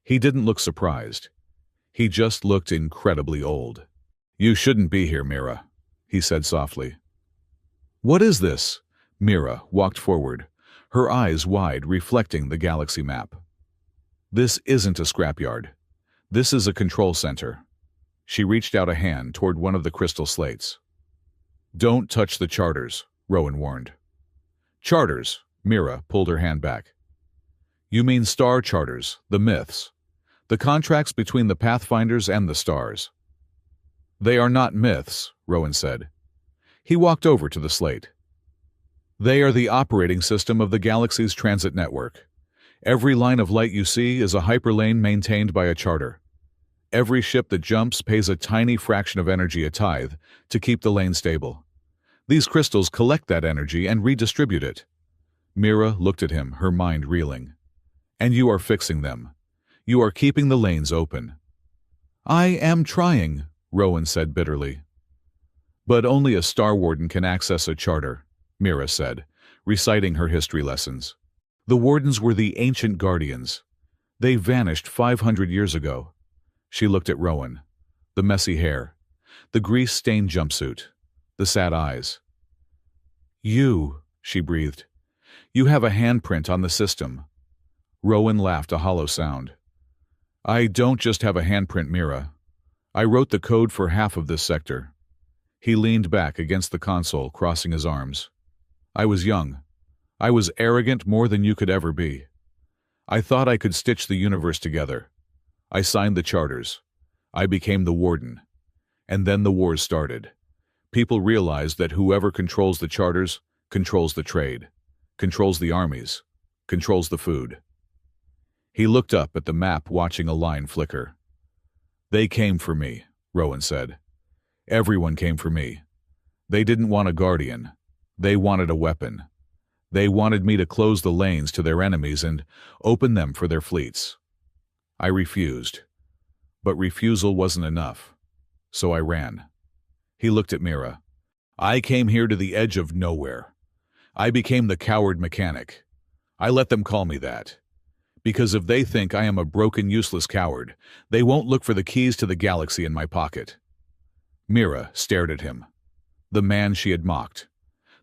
He didn't look surprised. He just looked incredibly old. "You shouldn't be here, Mira," he said softly. "What is this?" Mira walked forward, her eyes wide, reflecting the galaxy map. "This isn't a scrapyard. This is a control center." She reached out a hand toward one of the crystal slates. "Don't touch the charters," Rowan warned. "Charters," Mira pulled her hand back. "You mean star charters, the myths, the contracts between the Pathfinders and the stars." "They are not myths," Rowan said. He walked over to the slate. "They are the operating system of the galaxy's transit network. Every line of light you see is a hyperlane maintained by a charter. Every ship that jumps pays a tiny fraction of energy, a tithe, to keep the lane stable. These crystals collect that energy and redistribute it." Mira looked at him, her mind reeling. "And you are fixing them. You are keeping the lanes open." "I am trying," Rowan said bitterly. "But only a Star Warden can access a charter," Mira said, reciting her history lessons. "The Wardens were the ancient guardians. They vanished 500 years ago. She looked at Rowan. The messy hair, the grease-stained jumpsuit, the sad eyes. "You," she breathed. "You have a handprint on the system." Rowan laughed a hollow sound. "I don't just have a handprint, Mira. I wrote the code for half of this sector." He leaned back against the console, crossing his arms. "I was young. I was arrogant more than you could ever be. I thought I could stitch the universe together. I signed the charters. I became the warden. And then the wars started. People realized that whoever controls the charters controls the trade, controls the armies, controls the food." He looked up at the map, watching a line flicker. "They came for me," Rowan said. "Everyone came for me. They didn't want a guardian. They wanted a weapon. They wanted me to close the lanes to their enemies and open them for their fleets. I refused. But refusal wasn't enough. So I ran." He looked at Mira. "I came here to the edge of nowhere. I became the coward mechanic. I let them call me that. Because if they think I am a broken, useless coward, they won't look for the keys to the galaxy in my pocket." Mira stared at him. The man she had mocked.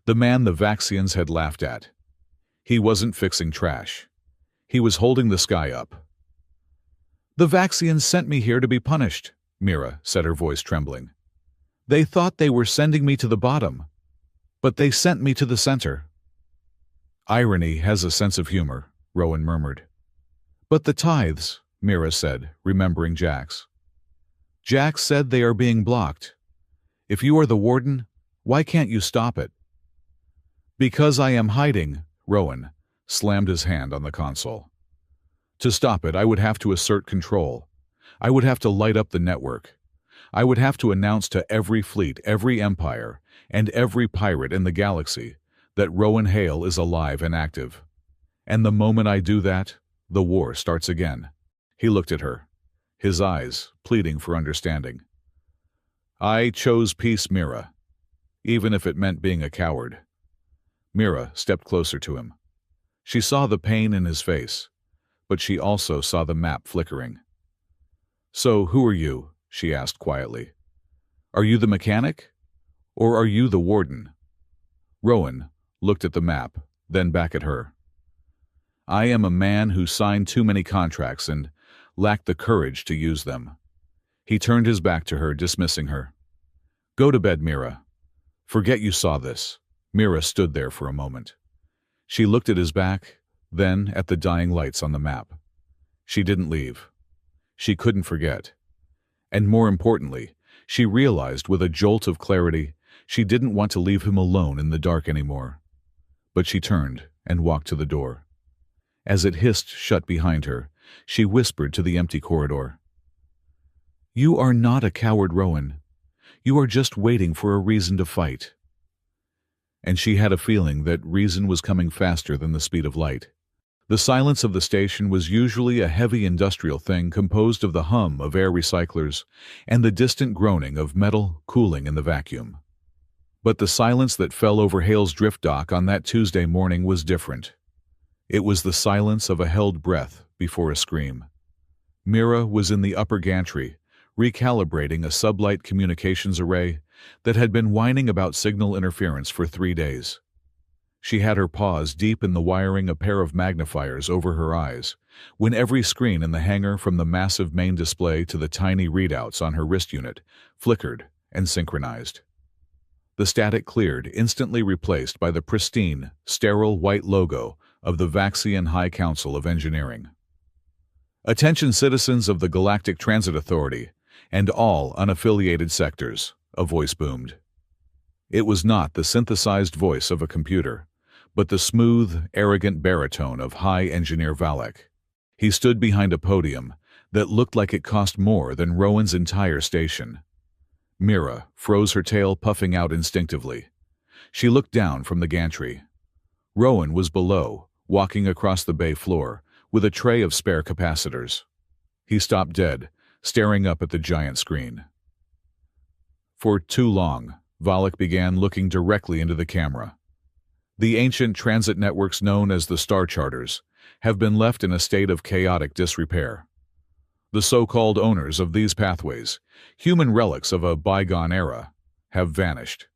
The man the Vaxians had laughed at. He wasn't fixing trash. He was holding the sky up. "The Vaxians sent me here to be punished," Mira said, her voice trembling. "They thought they were sending me to the bottom, but they sent me to the center." "Irony has a sense of humor," Rowan murmured. "But the tithes," Mira said, remembering Jax. "Jax said they are being blocked. If you are the warden, why can't you stop it?" "Because I am hiding," Rowan slammed his hand on the console. "To stop it, I would have to assert control. I would have to light up the network. I would have to announce to every fleet, every empire, and every pirate in the galaxy that Rowan Hale is alive and active. And the moment I do that, the war starts again." He looked at her, his eyes pleading for understanding. "I chose peace, Mira, even if it meant being a coward." Mira stepped closer to him. She saw the pain in his face, but she also saw the map flickering. "So who are you?" she asked quietly. "Are you the mechanic? Or are you the warden?" Rowan looked at the map, then back at her. "I am a man who signed too many contracts and lacked the courage to use them." He turned his back to her, dismissing her. "Go to bed, Mira. Forget you saw this." Mira stood there for a moment. She looked at his back, then at the dying lights on the map. She didn't leave. She couldn't forget. And more importantly, she realized with a jolt of clarity she didn't want to leave him alone in the dark anymore. But she turned and walked to the door. As it hissed shut behind her, she whispered to the empty corridor. "You are not a coward, Rowan. You are just waiting for a reason to fight." And she had a feeling that reason was coming faster than the speed of light. The silence of the station was usually a heavy industrial thing composed of the hum of air recyclers and the distant groaning of metal cooling in the vacuum. But the silence that fell over Hale's drift dock on that Tuesday morning was different. It was the silence of a held breath before a scream. Mira was in the upper gantry, recalibrating a sublight communications array that had been whining about signal interference for 3 days. She had her paws deep in the wiring, a pair of magnifiers over her eyes, when every screen in the hangar, from the massive main display to the tiny readouts on her wrist unit, flickered and synchronized. The static cleared, instantly replaced by the pristine, sterile white logo of the Vaxian High Council of Engineering. "Attention citizens of the Galactic Transit Authority and all unaffiliated sectors," a voice boomed. It was not the synthesized voice of a computer, but the smooth, arrogant baritone of High Engineer Valek. He stood behind a podium that looked like it cost more than Rowan's entire station. Mira froze her tail, puffing out instinctively. She looked down from the gantry. Rowan was below, walking across the bay floor, with a tray of spare capacitors. He stopped dead, staring up at the giant screen. For too long, Valek began, looking directly into the camera. The ancient transit networks known as the Star Charters have been left in a state of chaotic disrepair. The so-called owners of these pathways, human relics of a bygone era, have vanished.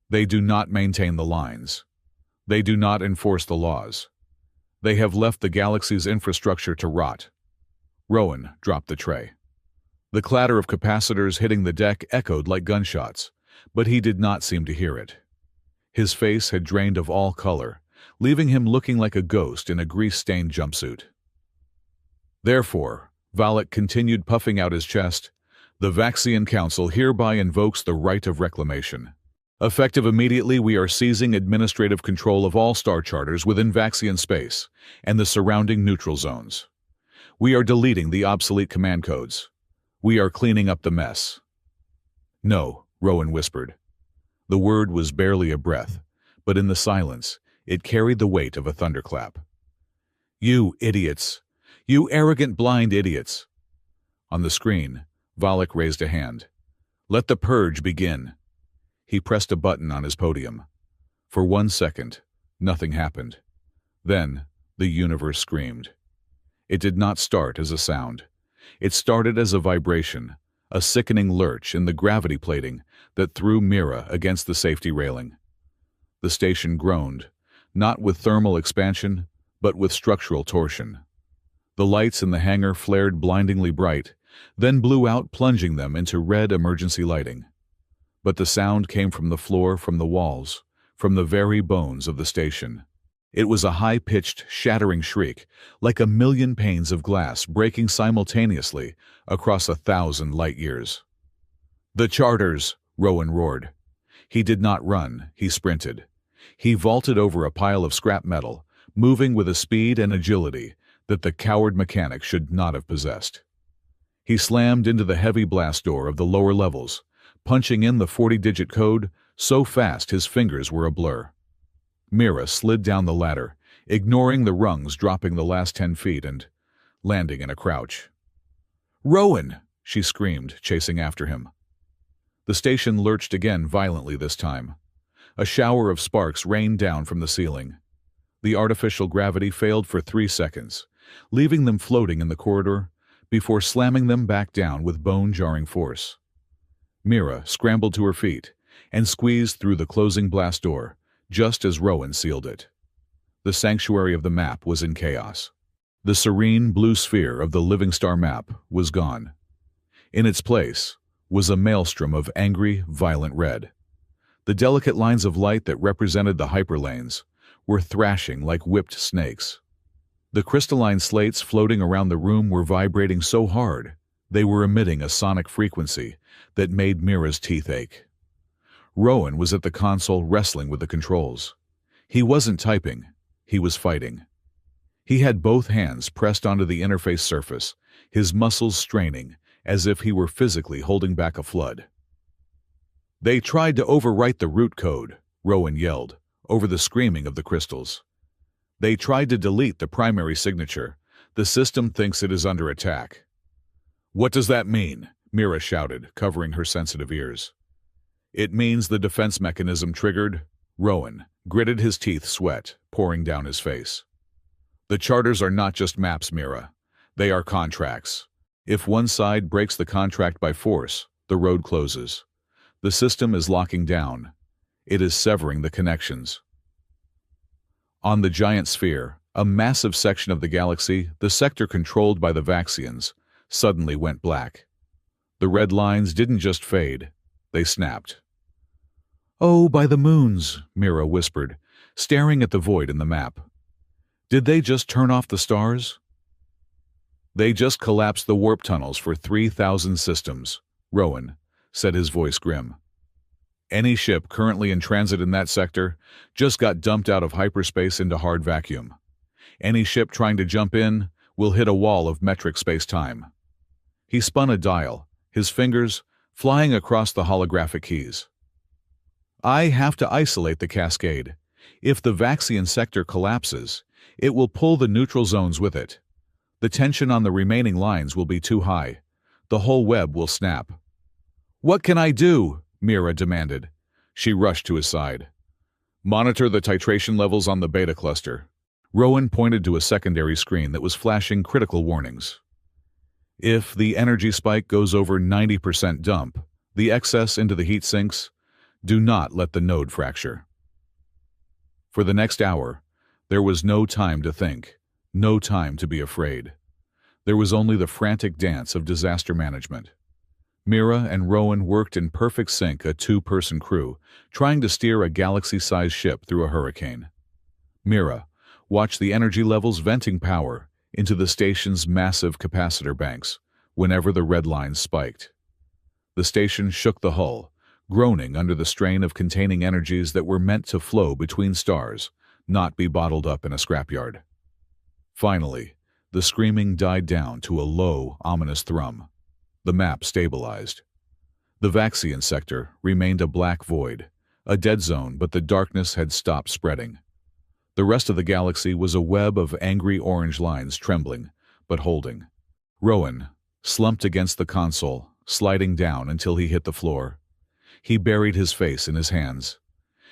They do not maintain the lines. They do not enforce the laws. They have left the galaxy's infrastructure to rot. Rowan dropped the tray. The clatter of capacitors hitting the deck echoed like gunshots, but he did not seem to hear it. His face had drained of all color, leaving him looking like a ghost in a grease-stained jumpsuit. Therefore, Valak continued, puffing out his chest, the Vaxian Council hereby invokes the right of reclamation. Effective immediately, we are seizing administrative control of all star charters within Vaxian space and the surrounding neutral zones. We are deleting the obsolete command codes. We are cleaning up the mess. No, Rowan whispered. The word was barely a breath, but in the silence, it carried the weight of a thunderclap. You idiots! You arrogant, blind idiots! On the screen, Valak raised a hand. Let the purge begin. He pressed a button on his podium. For 1 second, nothing happened. Then, the universe screamed. It did not start as a sound. It started as a vibration, a sickening lurch in the gravity plating that threw Mira against the safety railing. The station groaned, not with thermal expansion, but with structural torsion. The lights in the hangar flared blindingly bright, then blew out, plunging them into red emergency lighting. But the sound came from the floor, from the walls, from the very bones of the station. It was a high-pitched, shattering shriek, like a million panes of glass breaking simultaneously across 1,000 light-years. The charters! Rowan roared. He did not run, he sprinted. He vaulted over a pile of scrap metal, moving with a speed and agility that the coward mechanic should not have possessed. He slammed into the heavy blast door of the lower levels, punching in the 40-digit code so fast his fingers were a blur. Mira slid down the ladder, ignoring the rungs, dropping the last 10 feet and landing in a crouch. "Rowan!" she screamed, chasing after him. The station lurched again, violently this time. A shower of sparks rained down from the ceiling. The artificial gravity failed for 3 seconds, leaving them floating in the corridor before slamming them back down with bone-jarring force. Mira scrambled to her feet and squeezed through the closing blast door, just as Rowan sealed it. The sanctuary of the map was in chaos. The serene blue sphere of the Living Star map was gone. In its place was a maelstrom of angry, violent red. The delicate lines of light that represented the hyperlanes were thrashing like whipped snakes. The crystalline slates floating around the room were vibrating so hard they were emitting a sonic frequency that made Mira's teeth ache. Rowan was at the console wrestling with the controls. He wasn't typing, he was fighting. He had both hands pressed onto the interface surface, his muscles straining as if he were physically holding back a flood. "They tried to overwrite the root code," Rowan yelled, over the screaming of the crystals. "They tried to delete the primary signature. The system thinks it is under attack." "What does that mean?" Mira shouted, covering her sensitive ears. "It means the defense mechanism triggered." Rowan gritted his teeth, sweat pouring down his face. "The charters are not just maps, Mira. They are contracts. If one side breaks the contract by force, the road closes. The system is locking down. It is severing the connections." On the giant sphere, a massive section of the galaxy, the sector controlled by the Vaxians, suddenly went black. The red lines didn't just fade, they snapped. "Oh, by the moons," Mira whispered, staring at the void in the map. "Did they just turn off the stars?" "They just collapsed the warp tunnels for 3,000 systems," Rowan said, his voice grim. "Any ship currently in transit in that sector just got dumped out of hyperspace into hard vacuum. Any ship trying to jump in will hit a wall of metric space-time." He spun a dial, his fingers flying across the holographic keys. "I have to isolate the cascade. If the Vaxian sector collapses, it will pull the neutral zones with it. The tension on the remaining lines will be too high. The whole web will snap." "What can I do?" Mira demanded. She rushed to his side. "Monitor the titration levels on the beta cluster." Rowan pointed to a secondary screen that was flashing critical warnings. If the energy spike goes over 90% dump, the excess into the heat sinks, do not let the node fracture. For the next hour, there was no time to think, no time to be afraid. There was only the frantic dance of disaster management. Mira and Rowan worked in perfect sync, a two-person crew, trying to steer a galaxy-sized ship through a hurricane. Mira watched the energy levels venting power into the station's massive capacitor banks whenever the red lines spiked. The station shook the hull, groaning under the strain of containing energies that were meant to flow between stars, not be bottled up in a scrapyard. Finally, the screaming died down to a low, ominous thrum. The map stabilized. The Vaxian sector remained a black void, a dead zone, but the darkness had stopped spreading. The rest of the galaxy was a web of angry orange lines, trembling, but holding. Rowan slumped against the console, sliding down until he hit the floor. He buried his face in his hands.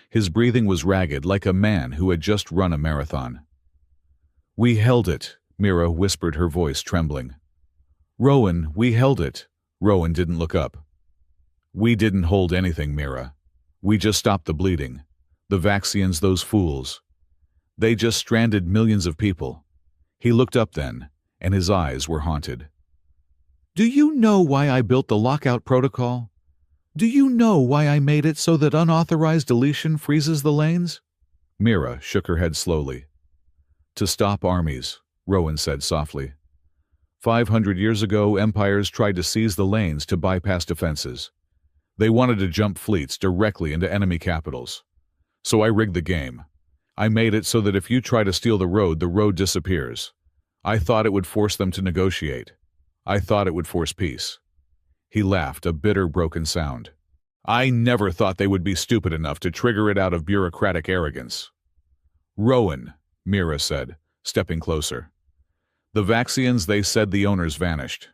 His breathing was ragged, like a man who had just run a marathon. "We held it," Mira whispered, her voice trembling. "Rowan, we held it." Rowan didn't look up. "We didn't hold anything, Mira. We just stopped the bleeding. The Vaxians, those fools. They just stranded millions of people." He looked up then, and his eyes were haunted. "Do you know why I built the lockout protocol? Do you know why I made it so that unauthorized deletion freezes the lanes?" Mira shook her head slowly. "To stop armies," Rowan said softly. 500 years ago, empires tried to seize the lanes to bypass defenses. They wanted to jump fleets directly into enemy capitals. So I rigged the game. I made it so that if you try to steal the road disappears. I thought it would force them to negotiate. I thought it would force peace." He laughed, a bitter, broken sound. "I never thought they would be stupid enough to trigger it out of bureaucratic arrogance." "Rowan," Mira said, stepping closer. "The Vaxians, they said the owners vanished.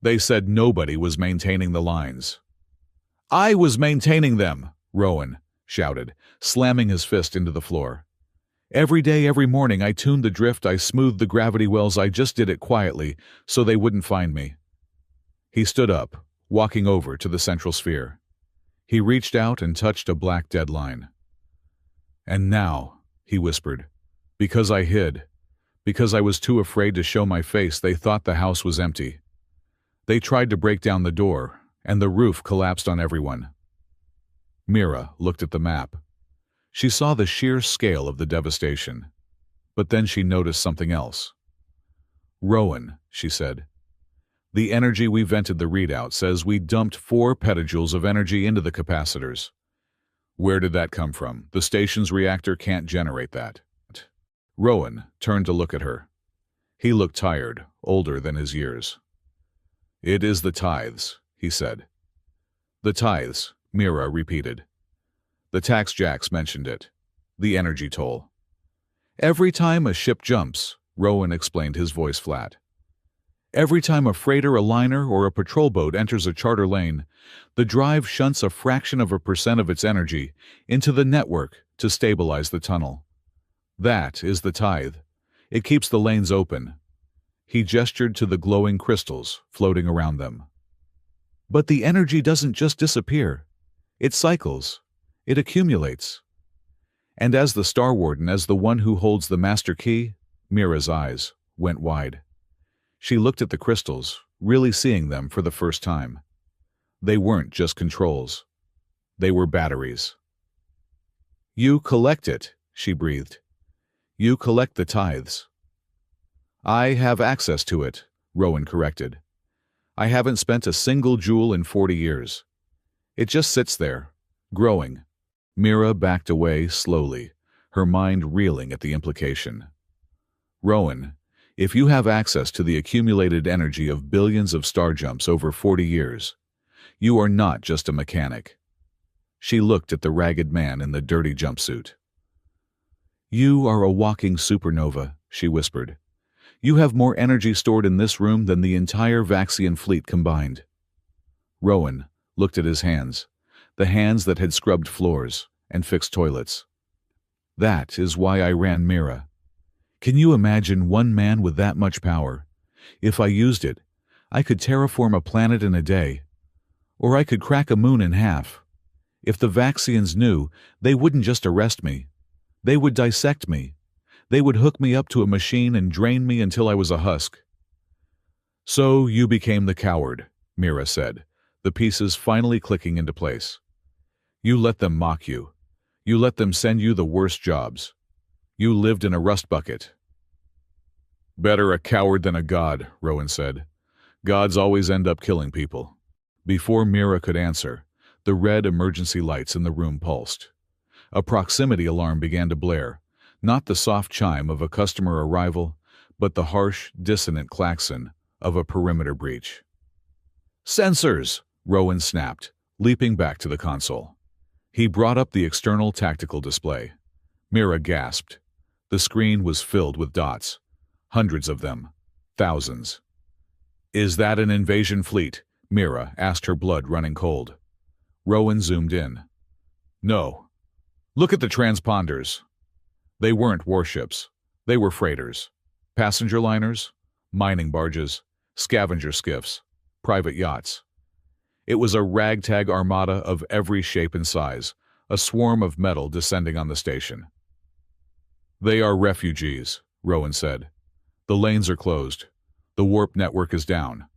They said nobody was maintaining the lines." "I was maintaining them," Rowan shouted, slamming his fist into the floor. "Every day, every morning, I tuned the drift, I smoothed the gravity wells, I just did it quietly, so they wouldn't find me." He stood up, walking over to the central sphere. He reached out and touched a black dead line. "And now," he whispered, "because I hid, because I was too afraid to show my face, they thought the house was empty. They tried to break down the door, and the roof collapsed on everyone." Mira looked at the map. She saw the sheer scale of the devastation. But then she noticed something else. "Rowan," she said, "the energy we vented the readout says we dumped 4 petajoules of energy into the capacitors. Where did that come from? The station's reactor can't generate that." Rowan turned to look at her. He looked tired, older than his years. "It is the tithes," he said. "The tithes," Mira repeated. "The tax jacks mentioned it. The energy toll." "Every time a ship jumps," Rowan explained, his voice flat. "Every time a freighter, a liner, or a patrol boat enters a charter lane, the drive shunts a fraction of a percent of its energy into the network to stabilize the tunnel. That is the tithe. It keeps the lanes open." He gestured to the glowing crystals floating around them. "But the energy doesn't just disappear. It cycles. It accumulates." And as the Star Warden, as the one who holds the master key, Mira's eyes went wide. She looked at the crystals, really seeing them for the first time. They weren't just controls. They were batteries. "You collect it," she breathed. "You collect the tithes." "I have access to it," Rowan corrected. "I haven't spent a single joule in 40 years. It just sits there, growing." Mira backed away slowly, her mind reeling at the implication. "Rowan, if you have access to the accumulated energy of billions of star jumps over 40 years, you are not just a mechanic." She looked at the ragged man in the dirty jumpsuit. "You are a walking supernova," she whispered. "You have more energy stored in this room than the entire Vaxian fleet combined." Rowan looked at his hands, the hands that had scrubbed floors and fixed toilets. "That is why I ran Mira. Can you imagine one man with that much power? If I used it, I could terraform a planet in a day, or I could crack a moon in half. If the Vaxians knew, they wouldn't just arrest me. They would dissect me. They would hook me up to a machine and drain me until I was a husk. So you became the coward, Mira said, the pieces finally clicking into place. You let them mock you. You let them send you the worst jobs. You lived in a rust bucket. Better a coward than a god, Rowan said. Gods always end up killing people. Before Mira could answer, the red emergency lights in the room pulsed. A proximity alarm began to blare, not the soft chime of a customer arrival, but the harsh, dissonant klaxon of a perimeter breach. Sensors! Rowan snapped, leaping back to the console. He brought up the external tactical display. Mira gasped. The screen was filled with dots. Hundreds of them. Thousands. Is that an invasion fleet? Mira asked, her blood running cold. Rowan zoomed in. No. Look at the transponders. They weren't warships. They were freighters. Passenger liners, mining barges, scavenger skiffs, private yachts. It was a ragtag armada of every shape and size, a swarm of metal descending on the station. They are refugees, Rowan said. The lanes are closed. The warp network is down.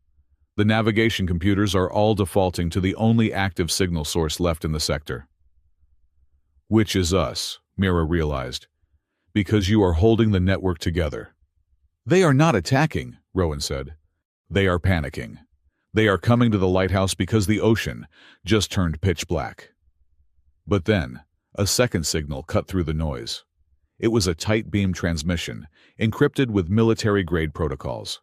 The navigation computers are all defaulting to the only active signal source left in the sector. Which is us, Mira realized, because you are holding the network together. They are not attacking, Rowan said. They are panicking. They are coming to the lighthouse because the ocean just turned pitch black. But then, a second signal cut through the noise. It was a tight beam transmission, encrypted with military-grade protocols.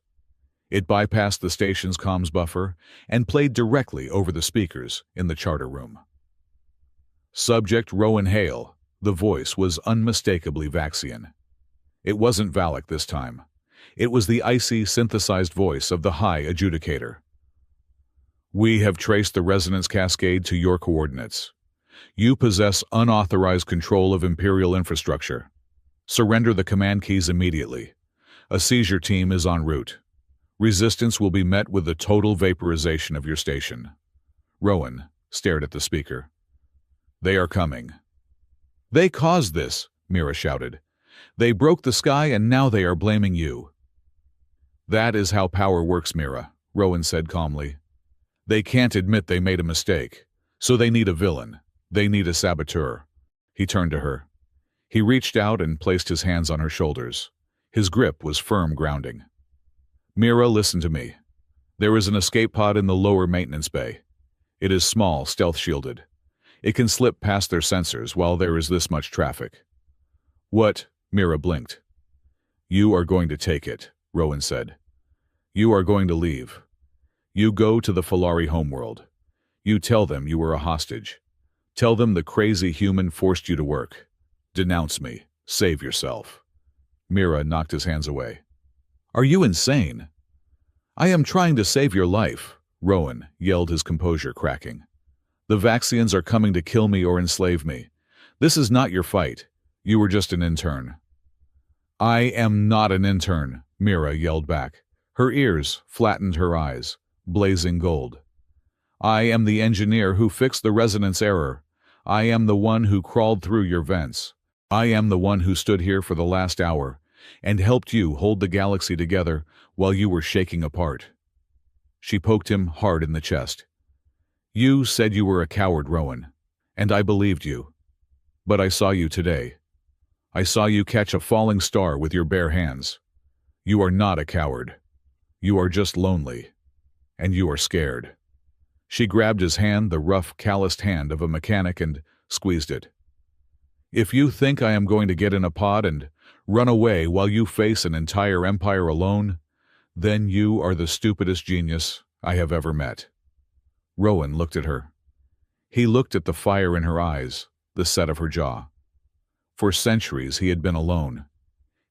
It bypassed the station's comms buffer and played directly over the speakers in the charter room. Subject Rowan Hale. The voice was unmistakably Vaxian. It wasn't Valak this time. It was the icy, synthesized voice of the High Adjudicator. We have traced the resonance cascade to your coordinates. You possess unauthorized control of Imperial infrastructure. Surrender the command keys immediately. A seizure team is en route. Resistance will be met with the total vaporization of your station. Rowan stared at the speaker. They are coming. They caused this, Mira shouted. They broke the sky and now they are blaming you. That is how power works, Mira, Rowan said calmly. They can't admit they made a mistake, so they need a villain. They need a saboteur. He turned to her. He reached out and placed his hands on her shoulders. His grip was firm grounding. Mira, listen to me. There is an escape pod in the lower maintenance bay. It is small, stealth-shielded. It can slip past their sensors while there is this much traffic. What? Mira blinked. You are going to take it, Rowan said. You are going to leave. You go to the Falari homeworld. You tell them you were a hostage. Tell them the crazy human forced you to work. Denounce me. Save yourself. Mira knocked his hands away. Are you insane? I am trying to save your life, Rowan yelled, his composure cracking. The Vaxians are coming to kill me or enslave me. This is not your fight. You were just an intern. I am not an intern, Mira yelled back. Her ears flattened her eyes, blazing gold. I am the engineer who fixed the resonance error. I am the one who crawled through your vents. I am the one who stood here for the last hour and helped you hold the galaxy together while you were shaking apart. She poked him hard in the chest. You said you were a coward, Rowan, and I believed you. But I saw you today. I saw you catch a falling star with your bare hands. You are not a coward. You are just lonely. And you are scared. She grabbed his hand, the rough, calloused hand of a mechanic, and squeezed it. If you think I am going to get in a pod and run away while you face an entire empire alone, then you are the stupidest genius I have ever met. Rowan looked at her. He looked at the fire in her eyes, the set of her jaw. For centuries he had been alone.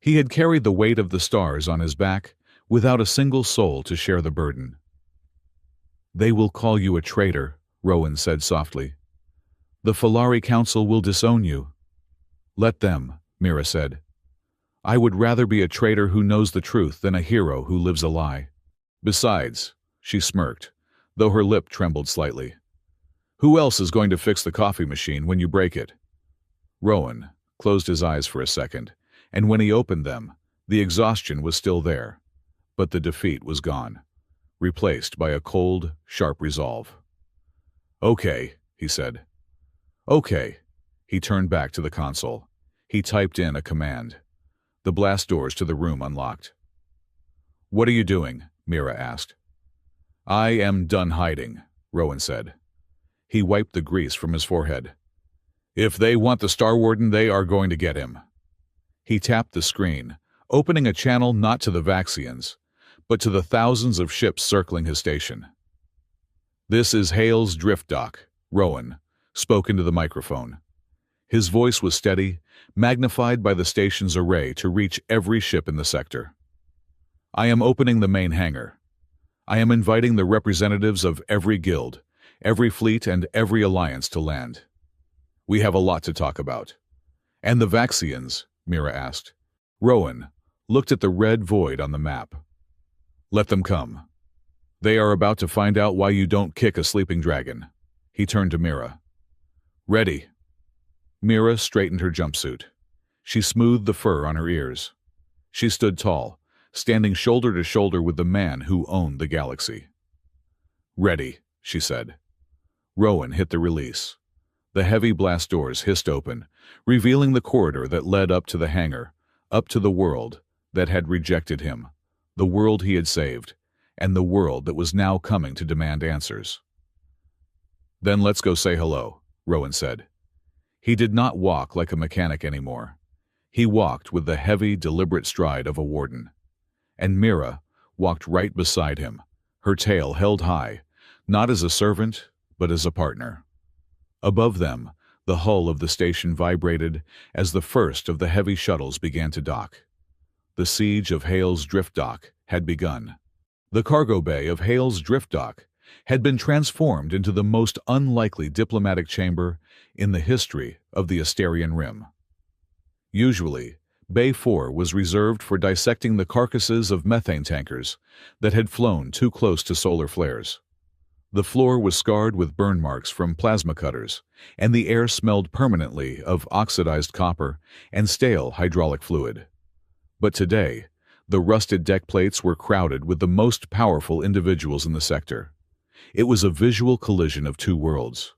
He had carried the weight of the stars on his back without a single soul to share the burden. They will call you a traitor, Rowan said softly. The Falari Council will disown you. Let them, Mira said. I would rather be a traitor who knows the truth than a hero who lives a lie. Besides, She smirked, though her lip trembled slightly. Who else is going to fix the coffee machine when you break it? Rowan closed his eyes for a second, and when he opened them, the exhaustion was still there, but the defeat was gone, replaced by a cold, sharp resolve. Okay, he said. Okay. He turned back to the console. He typed in a command. The blast doors to the room unlocked. What are you doing? Mira asked. I am done hiding, Rowan said. He wiped the grease from his forehead. If they want the Star Warden, they are going to get him. He tapped the screen, opening a channel not to the Vaxians, but to the thousands of ships circling his station. This is Hale's Drift Dock, Rowan spoke into the microphone. His voice was steady, magnified by the station's array to reach every ship in the sector. I am opening the main hangar. I am inviting the representatives of every guild, every fleet, and every alliance to land. We have a lot to talk about. And the Vaxians? Mira asked. Rowan looked at the red void on the map. Let them come. They are about to find out why you don't kick a sleeping dragon. He turned to Mira. Ready. Mira straightened her jumpsuit. She smoothed the fur on her ears. She stood tall, standing shoulder to shoulder with the man who owned the galaxy. Ready, she said. Rowan hit the release. The heavy blast doors hissed open, revealing the corridor that led up to the hangar, up to the world that had rejected him, the world he had saved, and the world that was now coming to demand answers. Then let's go say hello, Rowan said. He did not walk like a mechanic anymore. He walked with the heavy, deliberate stride of a warden. And Mira walked right beside him, her tail held high, not as a servant, but as a partner. Above them, the hull of the station vibrated as the first of the heavy shuttles began to dock. The siege of Hale's Drift Dock had begun. The cargo bay of Hale's Drift Dock had been transformed into the most unlikely diplomatic chamber in the history of the Asterian Rim. Usually, Bay 4 was reserved for dissecting the carcasses of methane tankers that had flown too close to solar flares. The floor was scarred with burn marks from plasma cutters, and the air smelled permanently of oxidized copper and stale hydraulic fluid. But today, the rusted deck plates were crowded with the most powerful individuals in the sector. It was a visual collision of two worlds.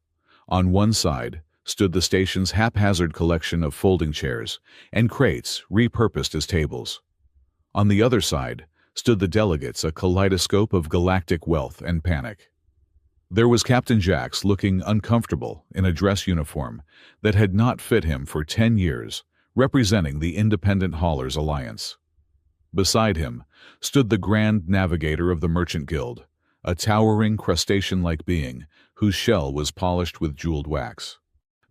On one side stood the station's haphazard collection of folding chairs and crates repurposed as tables. On the other side stood the delegates, a kaleidoscope of galactic wealth and panic. There was Captain Jax looking uncomfortable in a dress uniform that had not fit him for 10 years, representing the Independent Haulers Alliance. Beside him stood the Grand Navigator of the Merchant Guild, a towering crustacean-like being whose shell was polished with jeweled wax.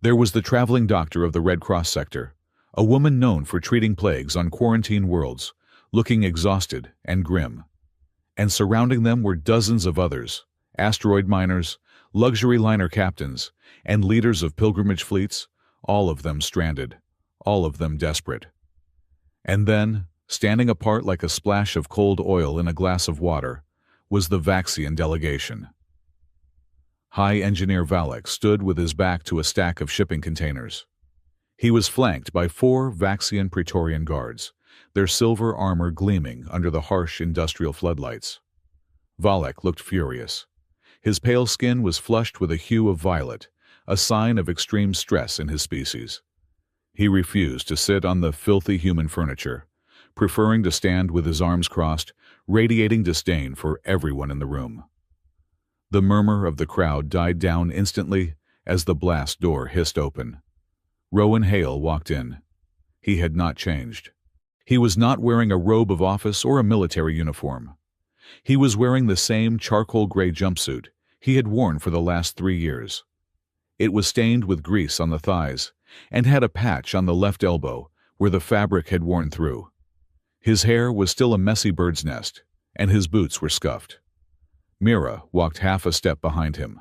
There was the traveling doctor of the Red Cross sector, a woman known for treating plagues on quarantine worlds, looking exhausted and grim. And surrounding them were dozens of others, asteroid miners, luxury liner captains, and leaders of pilgrimage fleets, all of them stranded, all of them desperate. And then, standing apart like a splash of cold oil in a glass of water, was the Vaxian delegation. High Engineer Valek stood with his back to a stack of shipping containers. He was flanked by 4 Vaxian Praetorian guards, their silver armor gleaming under the harsh industrial floodlights. Valek looked furious. His pale skin was flushed with a hue of violet, a sign of extreme stress in his species. He refused to sit on the filthy human furniture, preferring to stand with his arms crossed, radiating disdain for everyone in the room. The murmur of the crowd died down instantly as the blast door hissed open. Rowan Hale walked in. He had not changed. He was not wearing a robe of office or a military uniform. He was wearing the same charcoal gray jumpsuit he had worn for the last 3 years. It was stained with grease on the thighs and had a patch on the left elbow where the fabric had worn through. His hair was still a messy bird's nest, and his boots were scuffed. Mira walked half a step behind him.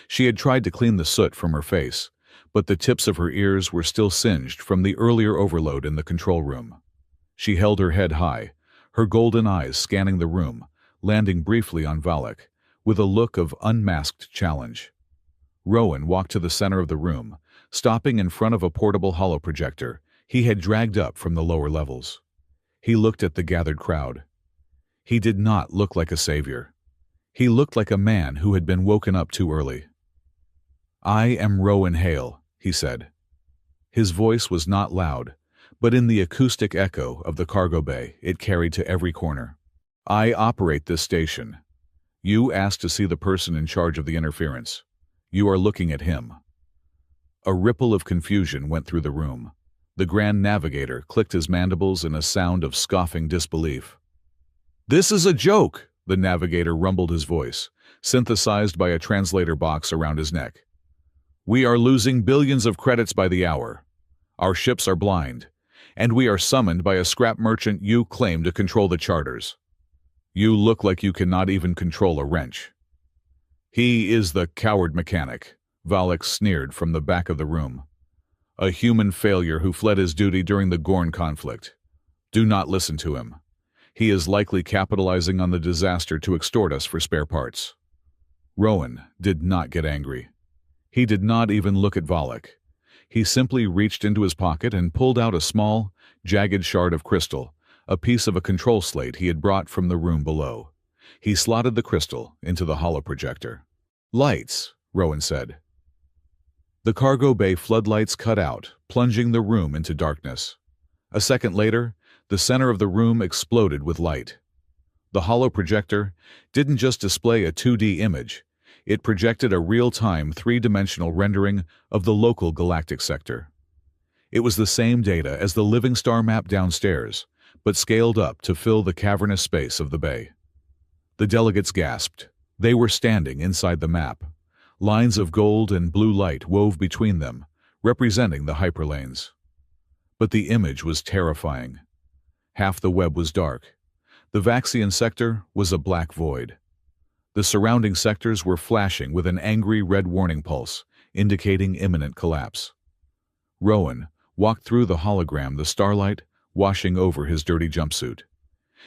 She had tried to clean the soot from her face, but the tips of her ears were still singed from the earlier overload in the control room. She held her head high, her golden eyes scanning the room landing briefly on Valak, with a look of unmasked challenge. Rowan walked to the center of the room, stopping in front of a portable holoprojector he had dragged up from the lower levels. He looked at the gathered crowd. He did not look like a savior. He looked like a man who had been woken up too early. "I am Rowan Hale," he said. His voice was not loud, but in the acoustic echo of the cargo bay it carried to every corner. "I operate this station. You asked to see the person in charge of the interference. You are looking at him." A ripple of confusion went through the room. The Grand Navigator clicked his mandibles in a sound of scoffing disbelief. "This is a joke," the Navigator rumbled, his voice, synthesized by a translator box around his neck. "We are losing billions of credits by the hour. Our ships are blind, and we are summoned by a scrap merchant you claim to control the charters. You look like you cannot even control a wrench." "He is the coward mechanic," Valak sneered from the back of the room. "A human failure who fled his duty during the Gorn conflict. Do not listen to him. He is likely capitalizing on the disaster to extort us for spare parts." Rowan did not get angry. He did not even look at Valak. He simply reached into his pocket and pulled out a small, jagged shard of crystal, a piece of a control slate he had brought from the room below. He slotted the crystal into the holoprojector. "Lights," Rowan said. The cargo bay floodlights cut out, plunging the room into darkness. A second later, the center of the room exploded with light. The holoprojector didn't just display a 2D image, it projected a real-time three-dimensional rendering of the local galactic sector. It was the same data as the living star map downstairs, but scaled up to fill the cavernous space of the bay. The delegates gasped. They were standing inside the map. Lines of gold and blue light wove between them, representing the hyperlanes. But the image was terrifying. Half the web was dark. The Vaxian sector was a black void. The surrounding sectors were flashing with an angry red warning pulse, indicating imminent collapse. Rowan walked through the hologram, the starlight washing over his dirty jumpsuit.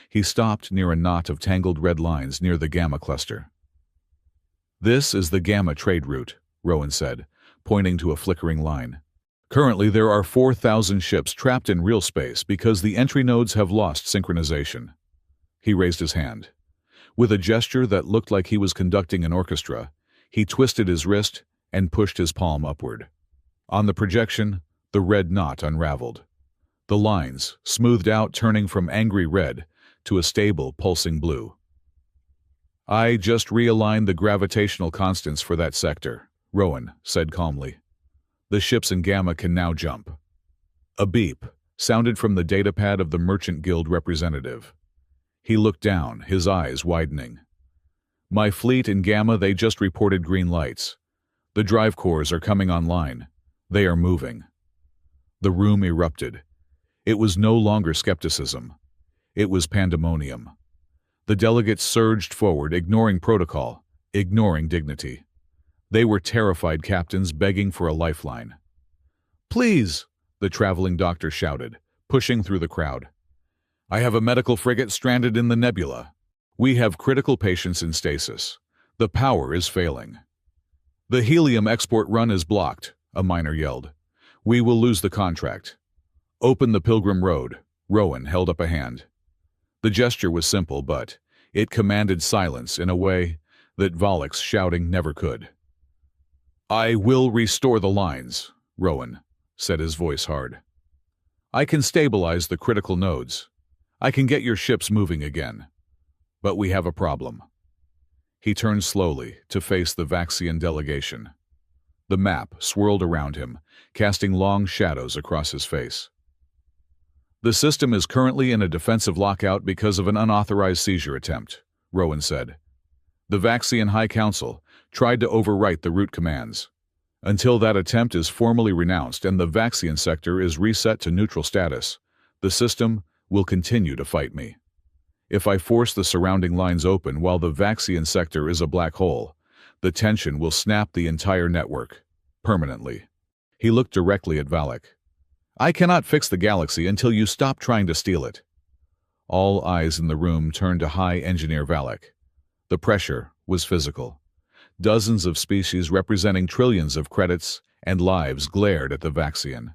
He stopped near a knot of tangled red lines near the Gamma cluster. "This is the Gamma trade route," Rowan said, pointing to a flickering line. "Currently there are 4,000 ships trapped in real space because the entry nodes have lost synchronization." He raised his hand. With a gesture that looked like he was conducting an orchestra, he twisted his wrist and pushed his palm upward. On the projection, the red knot unraveled. The lines smoothed out, turning from angry red to a stable, pulsing blue. "I just realigned the gravitational constants for that sector," Rowan said calmly. "The ships in Gamma can now jump." A beep sounded from the datapad of the Merchant Guild representative. He looked down, his eyes widening. "My fleet in Gamma, they just reported green lights. The drive cores are coming online. They are moving." The room erupted. It was no longer skepticism. It was pandemonium. The delegates surged forward, ignoring protocol, ignoring dignity. They were terrified captains begging for a lifeline. "Please," the traveling doctor shouted, pushing through the crowd. "I have a medical frigate stranded in the nebula. We have critical patients in stasis. The power is failing." "The helium export run is blocked," a miner yelled. "We will lose the contract." "Open the Pilgrim Road." Rowan held up a hand. The gesture was simple, but it commanded silence in a way that Valak's shouting never could. "I will restore the lines," Rowan said, his voice hard. "I can stabilize the critical nodes. I can get your ships moving again. But we have a problem." He turned slowly to face the Vaxian delegation. The map swirled around him, casting long shadows across his face. "The system is currently in a defensive lockout because of an unauthorized seizure attempt," Rowan said. "The Vaxian High Council tried to overwrite the route commands. Until that attempt is formally renounced and the Vaxian sector is reset to neutral status, the system will continue to fight me. If I force the surrounding lines open while the Vaxian sector is a black hole, the tension will snap the entire network, permanently." He looked directly at Valak. "I cannot fix the galaxy until you stop trying to steal it." All eyes in the room turned to High Engineer Valak. The pressure was physical. Dozens of species representing trillions of credits and lives glared at the Vaxian.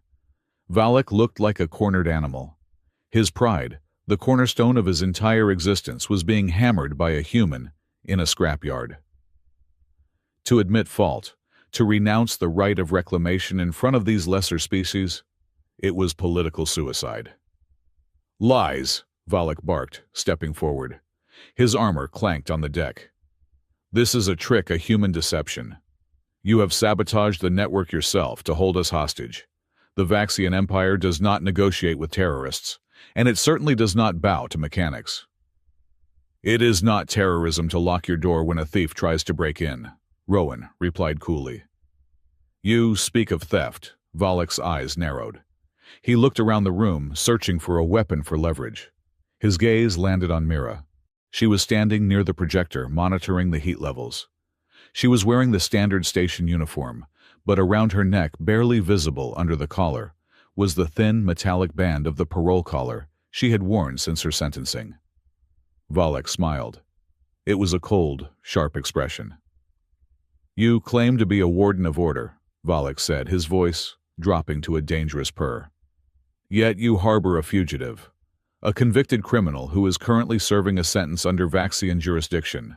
Valak looked like a cornered animal. His pride, the cornerstone of his entire existence, was being hammered by a human in a scrapyard. To admit fault, to renounce the right of reclamation in front of these lesser species, it was political suicide. "Lies!" Valak barked, stepping forward. His armor clanked on the deck. "This is a trick, a human deception. You have sabotaged the network yourself to hold us hostage. The Vaxian Empire does not negotiate with terrorists, and it certainly does not bow to mechanics." "It is not terrorism to lock your door when a thief tries to break in," Rowan replied coolly. "You speak of theft." Valak's eyes narrowed. He looked around the room, searching for a weapon for leverage. His gaze landed on Mira. She was standing near the projector, monitoring the heat levels. She was wearing the standard station uniform, but around her neck, barely visible under the collar, was the thin metallic band of the parole collar she had worn since her sentencing. Valak smiled. It was a cold, sharp expression. "You claim to be a warden of order," Valak said, his voice dropping to a dangerous purr. "Yet you harbor a fugitive, a convicted criminal who is currently serving a sentence under Vaxian jurisdiction."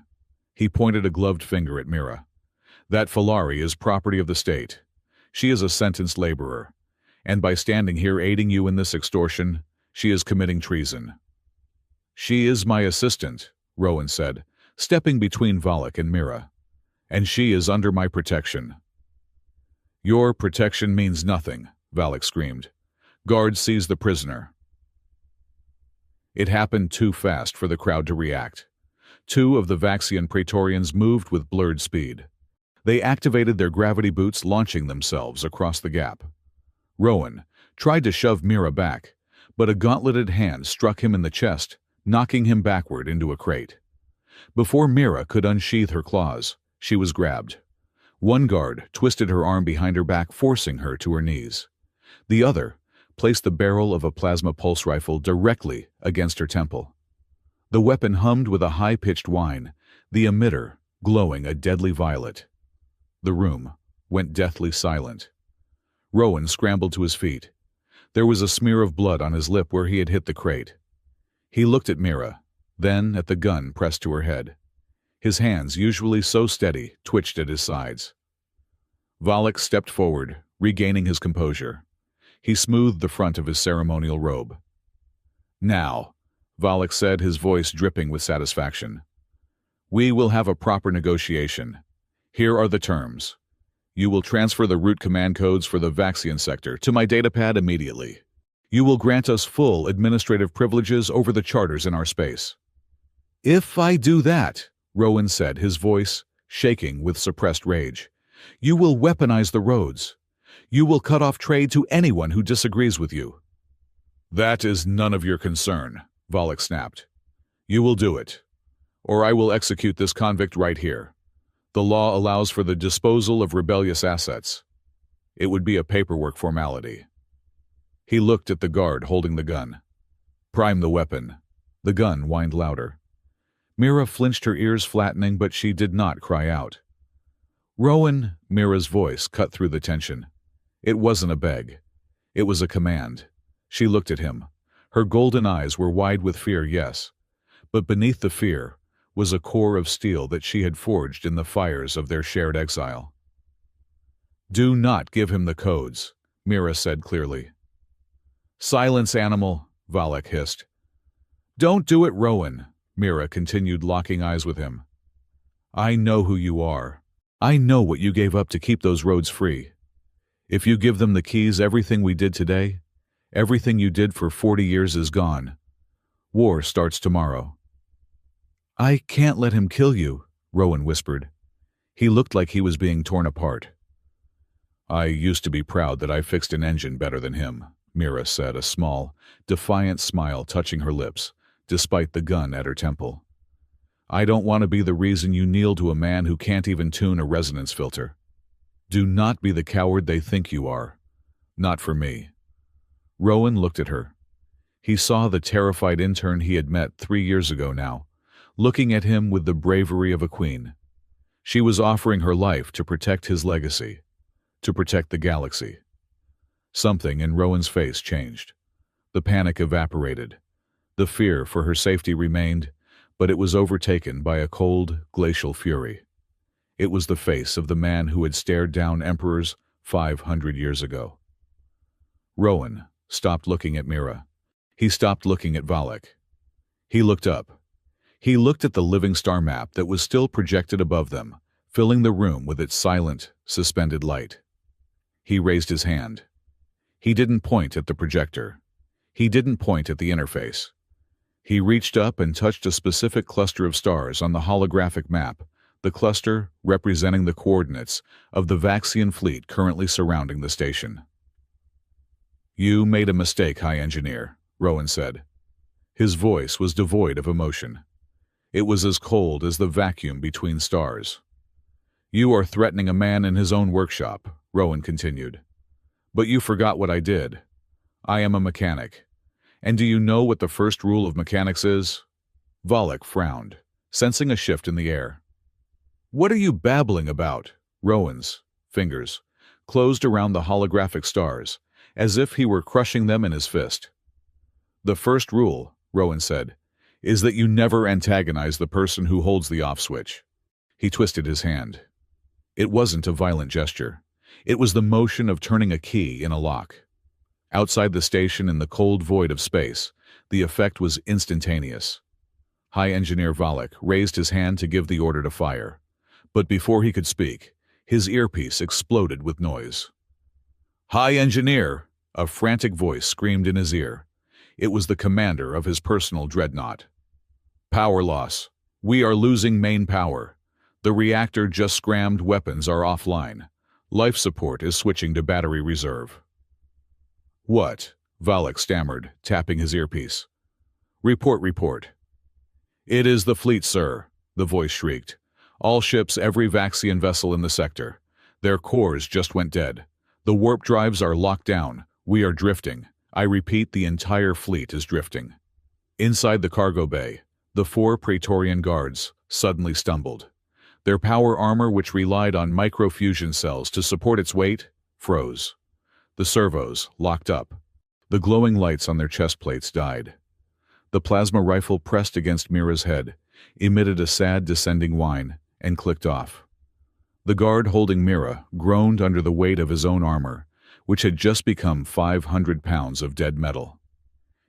He pointed a gloved finger at Mira. "That Falari is property of the state. She is a sentenced laborer, and by standing here aiding you in this extortion, she is committing treason." "She is my assistant," Rowan said, stepping between Valak and Mira. "And she is under my protection." "Your protection means nothing," Valak screamed. "Guards seize the prisoner." It happened too fast for the crowd to react. Two of the Vaxian Praetorians moved with blurred speed. They activated their gravity boots, launching themselves across the gap. Rowan tried to shove Mira back, but a gauntleted hand struck him in the chest, knocking him backward into a crate. Before Mira could unsheath her claws, she was grabbed. One guard twisted her arm behind her back, forcing her to her knees. The other placed the barrel of a plasma pulse rifle directly against her temple. The weapon hummed with a high-pitched whine, the emitter glowing a deadly violet. The room went deathly silent. Rowan scrambled to his feet. There was a smear of blood on his lip where he had hit the crate. He looked at Mira, then at the gun pressed to her head. His hands, usually so steady, twitched at his sides. Valak stepped forward, regaining his composure. He smoothed the front of his ceremonial robe. "Now," Valak said, his voice dripping with satisfaction, "we will have a proper negotiation. Here are the terms. You will transfer the route command codes for the Vaxian sector to my datapad immediately. You will grant us full administrative privileges over the charters in our space." "If I do that," Rowan said, his voice shaking with suppressed rage, "you will weaponize the roads. You will cut off trade to anyone who disagrees with you." "That is none of your concern," Valak snapped. "You will do it, or I will execute this convict right here. The law allows for the disposal of rebellious assets. It would be a paperwork formality." He looked at the guard holding the gun. "Prime the weapon." The gun whined louder. Mira flinched, her ears flattening, but she did not cry out. "Rowan," Mira's voice cut through the tension. It wasn't a beg. It was a command. She looked at him. Her golden eyes were wide with fear, yes, but beneath the fear was a core of steel that she had forged in the fires of their shared exile. "Do not give him the codes," Mira said clearly. "Silence, animal," Valak hissed. "Don't do it, Rowan," Mira continued, locking eyes with him. "I know who you are. I know what you gave up to keep those roads free. If you give them the keys, everything we did today, everything you did for 40 years is gone. War starts tomorrow." "I can't let him kill you," Rowan whispered. He looked like he was being torn apart. "I used to be proud that I fixed an engine better than him," Mira said, a small, defiant smile touching her lips, despite the gun at her temple. "I don't want to be the reason you kneel to a man who can't even tune a resonance filter. Do not be the coward they think you are. Not for me." Rowan looked at her. He saw the terrified intern he had met 3 years ago now, looking at him with the bravery of a queen. She was offering her life to protect his legacy, to protect the galaxy. Something in Rowan's face changed. The panic evaporated. The fear for her safety remained, but it was overtaken by a cold, glacial fury. It was the face of the man who had stared down emperors 500 years ago. Rowan stopped looking at Mira. He stopped looking at Valak. He looked up. He looked at the living star map that was still projected above them, filling the room with its silent, suspended light. He raised his hand. He didn't point at the projector. He didn't point at the interface. He reached up and touched a specific cluster of stars on the holographic map, the cluster representing the coordinates of the Vaxian fleet currently surrounding the station. "You made a mistake, High Engineer," Rowan said. His voice was devoid of emotion. It was as cold as the vacuum between stars. "You are threatening a man in his own workshop," Rowan continued. "But you forgot what I did. I am a mechanic. And do you know what the first rule of mechanics is?" Valak frowned, sensing a shift in the air. "What are you babbling about?" Rowan's fingers closed around the holographic stars, as if he were crushing them in his fist. "The first rule," Rowan said, "is that you never antagonize the person who holds the off switch." He twisted his hand. It wasn't a violent gesture. It was the motion of turning a key in a lock. Outside the station in the cold void of space, the effect was instantaneous. High Engineer Valak raised his hand to give the order to fire. But before he could speak, his earpiece exploded with noise. "High Engineer!" A frantic voice screamed in his ear. It was the commander of his personal dreadnought. "Power loss. We are losing main power. The reactor just scrammed, weapons are offline. Life support is switching to battery reserve." "What?" Valak stammered, tapping his earpiece. Report. "It is the fleet, sir," the voice shrieked. "All ships, every Vaxian vessel in the sector. Their cores just went dead. The warp drives are locked down. We are drifting. I repeat, the entire fleet is drifting." Inside the cargo bay, the 4 Praetorian guards suddenly stumbled. Their power armor, which relied on microfusion cells to support its weight, froze. The servos locked up. The glowing lights on their chest plates died. The plasma rifle pressed against Mira's head, emitted a sad descending whine, and clicked off. The guard holding Mira groaned under the weight of his own armor, which had just become 500 pounds of dead metal.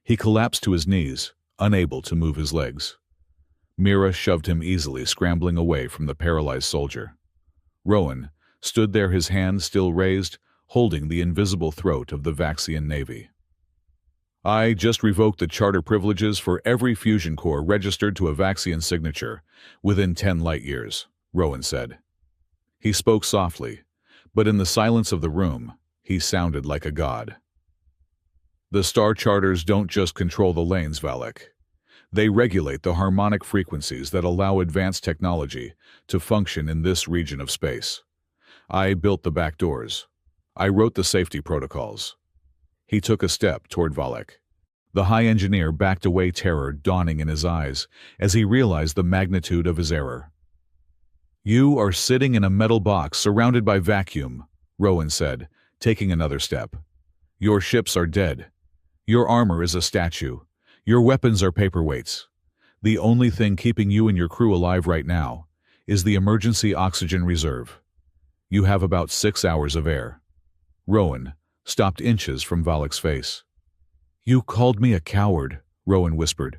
He collapsed to his knees, unable to move his legs. Mira shoved him easily, scrambling away from the paralyzed soldier. Rowan stood there, his hand still raised, holding the invisible throat of the Vaxian Navy. "I just revoked the charter privileges for every fusion core registered to a Vaxian signature within 10 light years," Rowan said. He spoke softly, but in the silence of the room, he sounded like a god. "The star charters don't just control the lanes, Valak. They regulate the harmonic frequencies that allow advanced technology to function in this region of space. I built the back doors. I wrote the safety protocols." He took a step toward Valak. The High Engineer backed away, terror dawning in his eyes as he realized the magnitude of his error. "You are sitting in a metal box surrounded by vacuum," Rowan said, taking another step. "Your ships are dead. Your armor is a statue. Your weapons are paperweights. The only thing keeping you and your crew alive right now is the emergency oxygen reserve. You have about 6 hours of air." Rowan stopped inches from Valak's face. "You called me a coward," Rowan whispered.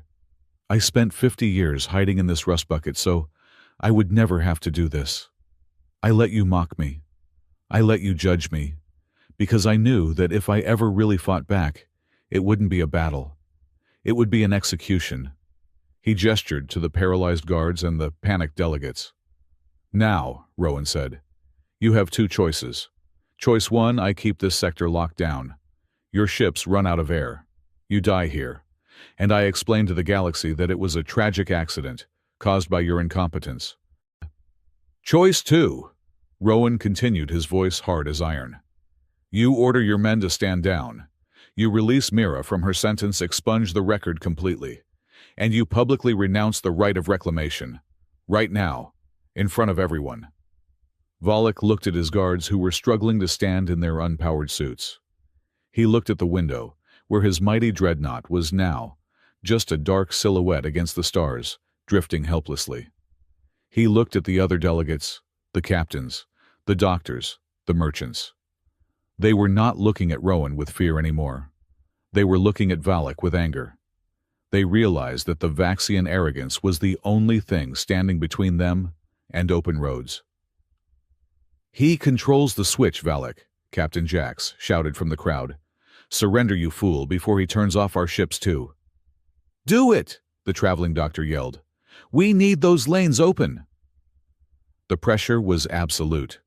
"I spent 50 years hiding in this rust bucket so I would never have to do this. I let you mock me. I let you judge me, because I knew that if I ever really fought back, it wouldn't be a battle. It would be an execution." He gestured to the paralyzed guards and the panicked delegates. "Now," Rowan said, "you have 2 choices. Choice 1, I keep this sector locked down. Your ships run out of air. You die here. And I explain to the galaxy that it was a tragic accident caused by your incompetence. Choice 2, Rowan continued, his voice hard as iron. You order your men to stand down. You release Mira from her sentence, expunge the record completely, and you publicly renounce the right of reclamation. Right now, in front of everyone. Volek looked at his guards who were struggling to stand in their unpowered suits. He looked at the window, where his mighty dreadnought was now just a dark silhouette against the stars, drifting helplessly. He looked at the other delegates, the captains, the doctors, the merchants. They were not looking at Rowan with fear anymore. They were looking at Volek with anger. They realized that the Vaxian arrogance was the only thing standing between them and open roads. "He controls the switch, Volek," Captain Jax shouted from the crowd. "Surrender, you fool, before he turns off our ships too." "Do it!" the traveling doctor yelled. "We need those lanes open." The pressure was absolute.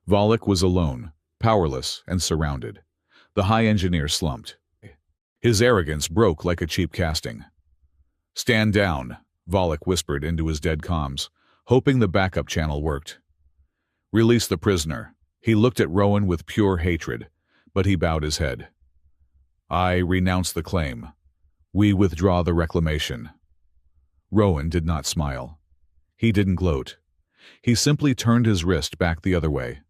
Volek was alone, powerless and surrounded. The high engineer slumped. His arrogance broke like a cheap casting. "Stand down," Volek whispered into his dead comms, hoping the backup channel worked. "Release the prisoner." He looked at Rowan with pure hatred, but he bowed his head. "I renounce the claim. We withdraw the reclamation." Rowan did not smile. He didn't gloat. He simply turned his wrist back the other way.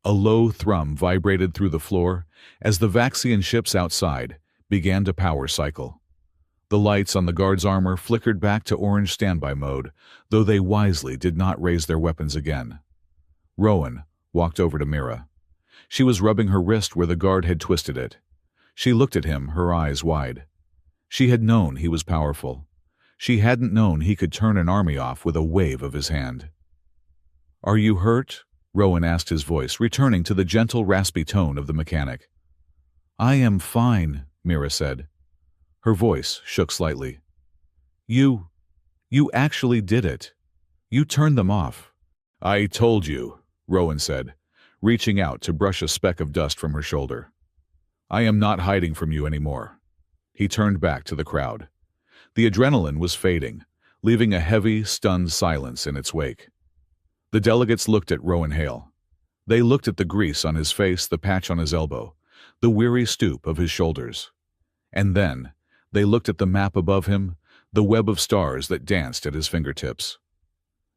A low thrum vibrated through the floor as the Vaxian ships outside began to power cycle. The lights on the guards' armor flickered back to orange standby mode, though they wisely did not raise their weapons again. Rowan walked over to Mira. She was rubbing her wrist where the guard had twisted it. She looked at him, her eyes wide. She had known he was powerful. She hadn't known he could turn an army off with a wave of his hand. "Are you hurt?" Rowan asked, his voice returning to the gentle, raspy tone of the mechanic. "I am fine," Mira said. Her voice shook slightly. You actually did it. You turned them off." "I told you," Rowan said, reaching out to brush a speck of dust from her shoulder. "I am not hiding from you anymore." He turned back to the crowd. The adrenaline was fading, leaving a heavy, stunned silence in its wake. The delegates looked at Rowan Hale. They looked at the grease on his face, the patch on his elbow, the weary stoop of his shoulders. And then they looked at the map above him, the web of stars that danced at his fingertips.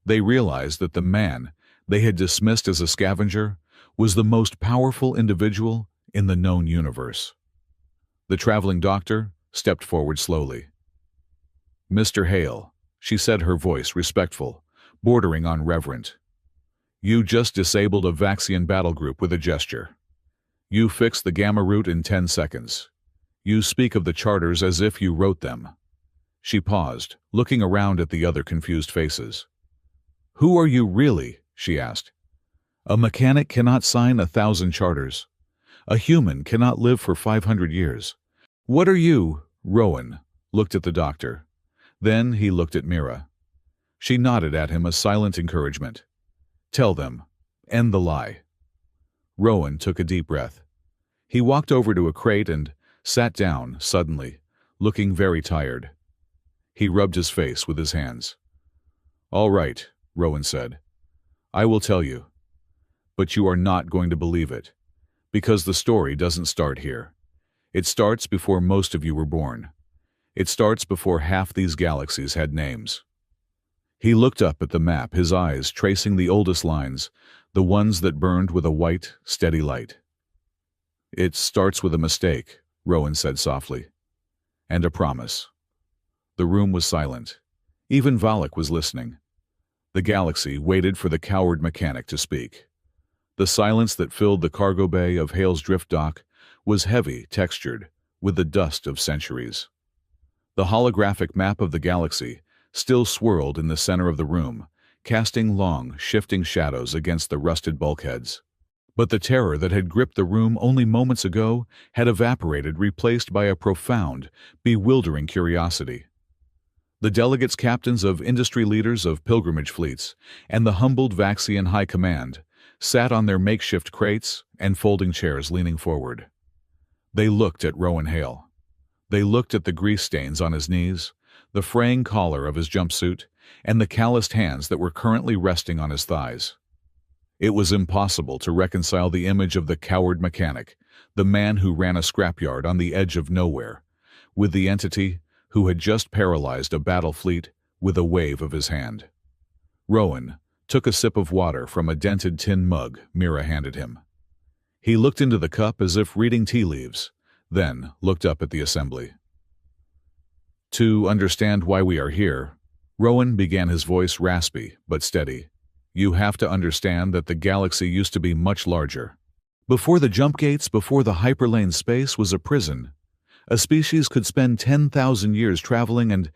They realized that the man they had dismissed as a scavenger was the most powerful individual in the known universe. The traveling doctor stepped forward slowly. "Mr. Hale," she said, her voice respectful, bordering on reverent. "You just disabled a Vaxian battle group with a gesture. You fixed the gamma route in 10 seconds. You speak of the charters as if you wrote them." She paused, looking around at the other confused faces. "Who are you really?" she asked. "A mechanic cannot sign 1,000 charters. A human cannot live for 500 years. What are you?" Rowan looked at the doctor. Then he looked at Mira. She nodded at him, a silent encouragement. "Tell them. End the lie." Rowan took a deep breath. He walked over to a crate and sat down suddenly, looking very tired. He rubbed his face with his hands. "All right," Rowan said. "I will tell you. But you are not going to believe it, because the story doesn't start here. It starts before most of you were born. It starts before half these galaxies had names." He looked up at the map, his eyes tracing the oldest lines, the ones that burned with a white, steady light. "It starts with a mistake," Rowan said softly. "And a promise." The room was silent. Even Volek was listening. The galaxy waited for the coward mechanic to speak. The silence that filled the cargo bay of Hale's drift dock was heavy, textured, with the dust of centuries. The holographic map of the galaxy still swirled in the center of the room, casting long, shifting shadows against the rusted bulkheads. But the terror that had gripped the room only moments ago had evaporated, replaced by a profound, bewildering curiosity. The delegates, captains of industry, leaders of pilgrimage fleets, and the humbled Vaxian High Command sat on their makeshift crates and folding chairs, leaning forward. They looked at Rowan Hale. They looked at the grease stains on his knees, the fraying collar of his jumpsuit, and the calloused hands that were currently resting on his thighs. It was impossible to reconcile the image of the coward mechanic, the man who ran a scrapyard on the edge of nowhere, with the entity who had just paralyzed a battle fleet with a wave of his hand. Rowan took a sip of water from a dented tin mug Mira handed him. He looked into the cup as if reading tea leaves, then looked up at the assembly. To understand why we are here, Rowan began, his voice raspy but steady. You have to understand that the galaxy used to be much larger. Before the jump gates, before the hyperlane, space was a prison. A species could spend 10,000 years traveling and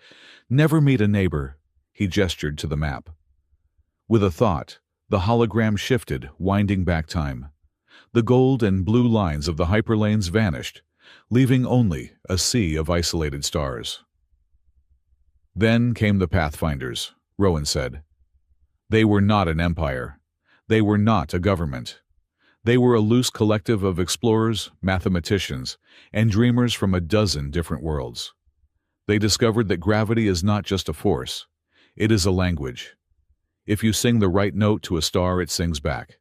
never meet a neighbor. He gestured to the map. With a thought, the hologram shifted, winding back time. The gold and blue lines of the hyperlanes vanished, leaving only a sea of isolated stars. Then came the Pathfinders, Rowan said. They were not an empire. They were not a government. They were a loose collective of explorers, mathematicians, and dreamers from a dozen different worlds. They discovered that gravity is not just a force, it is a language. If you sing the right note to a star, it sings back.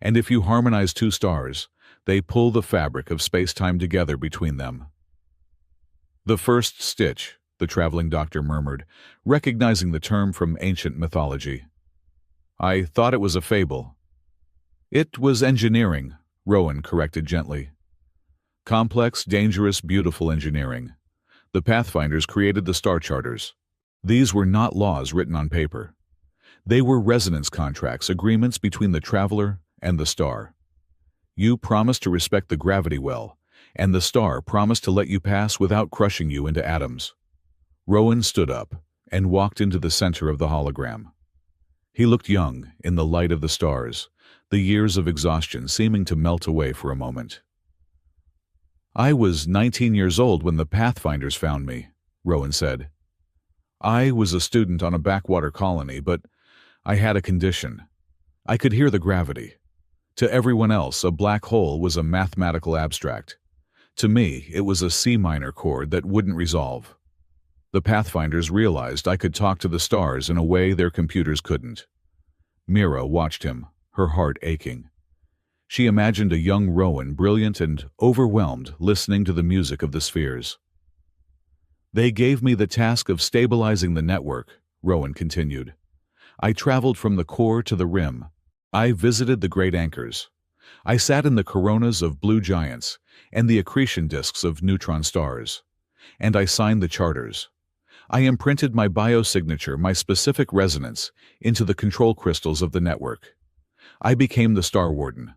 And if you harmonize two stars, they pull the fabric of space-time together between them. The first stitch, the traveling doctor murmured, recognizing the term from ancient mythology. I thought it was a fable. It was engineering, Rowan corrected gently. Complex, dangerous, beautiful engineering. The Pathfinders created the star charters. These were not laws written on paper. They were resonance contracts, agreements between the traveler and the star. You promised to respect the gravity well, and the star promised to let you pass without crushing you into atoms. Rowan stood up and walked into the center of the hologram. He looked young in the light of the stars, the years of exhaustion seeming to melt away for a moment. I was 19 years old when the Pathfinders found me, Rowan said. I was a student on a backwater colony, but I had a condition. I could hear the gravity. To everyone else, a black hole was a mathematical abstract. To me, it was a C minor chord that wouldn't resolve. The Pathfinders realized I could talk to the stars in a way their computers couldn't. Mira watched him, her heart aching. She imagined a young Rowan, brilliant and overwhelmed, listening to the music of the spheres. They gave me the task of stabilizing the network, Rowan continued. I traveled from the core to the rim. I visited the great anchors. I sat in the coronas of blue giants and the accretion disks of neutron stars. And I signed the charters. I imprinted my biosignature, my specific resonance, into the control crystals of the network. I became the Star Warden.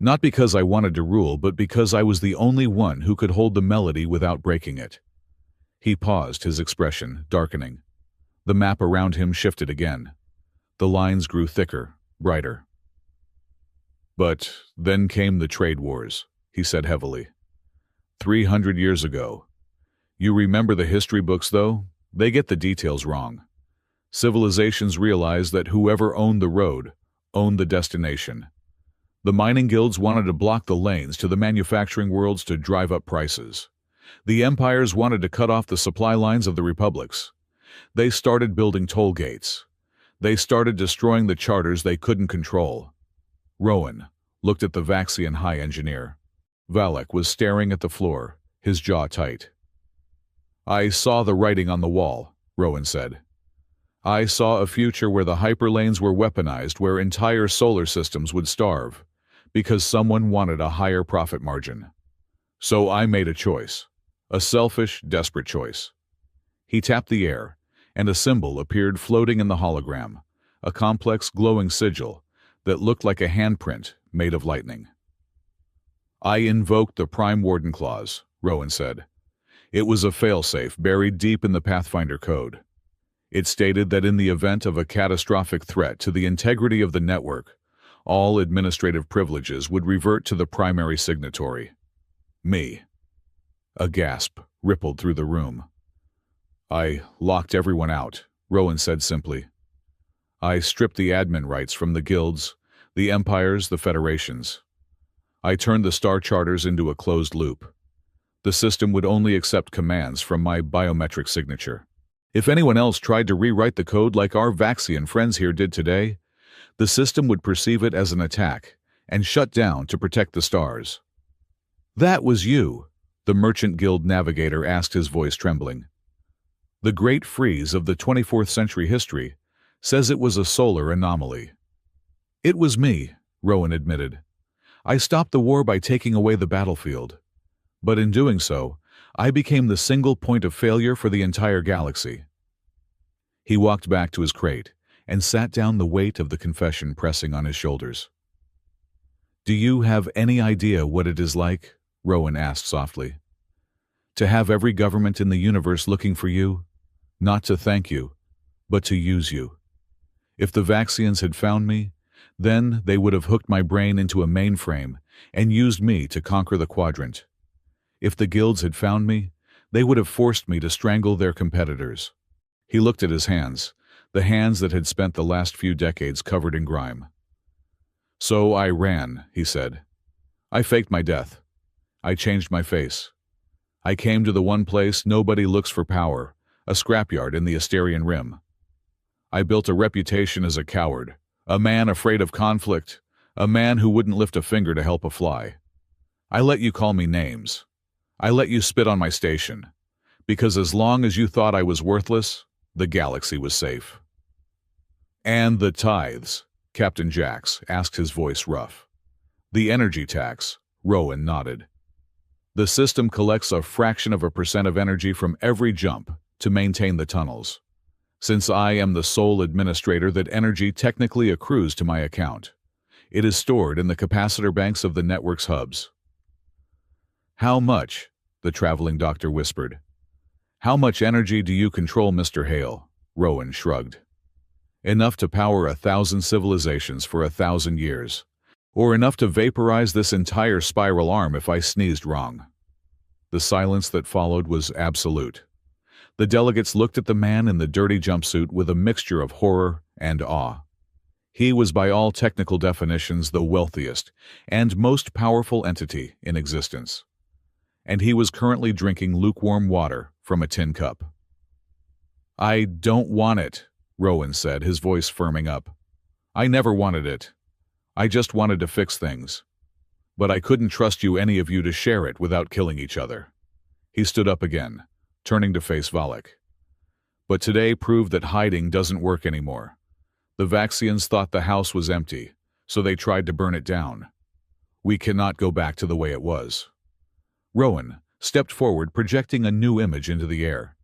Not because I wanted to rule, but because I was the only one who could hold the melody without breaking it. He paused, his expression darkening. The map around him shifted again. The lines grew thicker, brighter. But then came the trade wars, he said heavily. 300 years ago. You remember the history books, though? They get the details wrong. Civilizations realized that whoever owned the road owned the destination. The mining guilds wanted to block the lanes to the manufacturing worlds to drive up prices. The empires wanted to cut off the supply lines of the republics. They started building toll gates. They started destroying the charters they couldn't control. Rowan looked at the Vaxian high engineer. Valek was staring at the floor, his jaw tight. I saw the writing on the wall, Rowan said. I saw a future where the hyperlanes were weaponized, where entire solar systems would starve, because someone wanted a higher profit margin. So I made a choice, a selfish, desperate choice. He tapped the air, and a symbol appeared floating in the hologram, a complex glowing sigil that looked like a handprint made of lightning. I invoked the Prime Warden Clause, Rowan said. It was a failsafe buried deep in the Pathfinder code. It stated that in the event of a catastrophic threat to the integrity of the network, all administrative privileges would revert to the primary signatory. Me. A gasp rippled through the room. I locked everyone out, Rowan said simply. I stripped the admin rights from the guilds, the empires, the federations. I turned the star charters into a closed loop. The system would only accept commands from my biometric signature. If anyone else tried to rewrite the code like our Vaxian friends here did today, the system would perceive it as an attack and shut down to protect the stars. That was you, the Merchant Guild navigator asked, his voice trembling. The Great Freeze of the 24th century history says it was a solar anomaly. It was me, Rowan admitted. I stopped the war by taking away the battlefield. But in doing so, I became the single point of failure for the entire galaxy. He walked back to his crate and sat down, the weight of the confession pressing on his shoulders. Do you have any idea what it is like? Rowan asked softly. To have every government in the universe looking for you, not to thank you, but to use you. If the Vaxians had found me, then they would have hooked my brain into a mainframe and used me to conquer the quadrant. If the guilds had found me, they would have forced me to strangle their competitors. He looked at his hands, the hands that had spent the last few decades covered in grime. So I ran, he said. I faked my death. I changed my face. I came to the one place nobody looks for power, a scrapyard in the Asterian Rim. I built a reputation as a coward, a man afraid of conflict, a man who wouldn't lift a finger to help a fly. I let you call me names. I let you spit on my station, because as long as you thought I was worthless, the galaxy was safe. And the tithes, Captain Jax asked, his voice rough. The energy tax, Rowan nodded. The system collects a fraction of a percent of energy from every jump to maintain the tunnels. Since I am the sole administrator, that energy technically accrues to my account. It is stored in the capacitor banks of the network's hubs. How much? The traveling doctor whispered. How much energy do you control, Mr. Hale? Rowan shrugged. Enough to power 1,000 civilizations for 1,000 years. Or enough to vaporize this entire spiral arm if I sneezed wrong. The silence that followed was absolute. The delegates looked at the man in the dirty jumpsuit with a mixture of horror and awe. He was by all technical definitions the wealthiest and most powerful entity in existence. And he was currently drinking lukewarm water from a tin cup. I don't want it, Rowan said, his voice firming up. I never wanted it. I just wanted to fix things. But I couldn't trust you, any of you, to share it without killing each other. He stood up again, turning to face Valak. But today proved that hiding doesn't work anymore. The Vaxians thought the house was empty, so they tried to burn it down. We cannot go back to the way it was. Rowan stepped forward, projecting a new image into the air.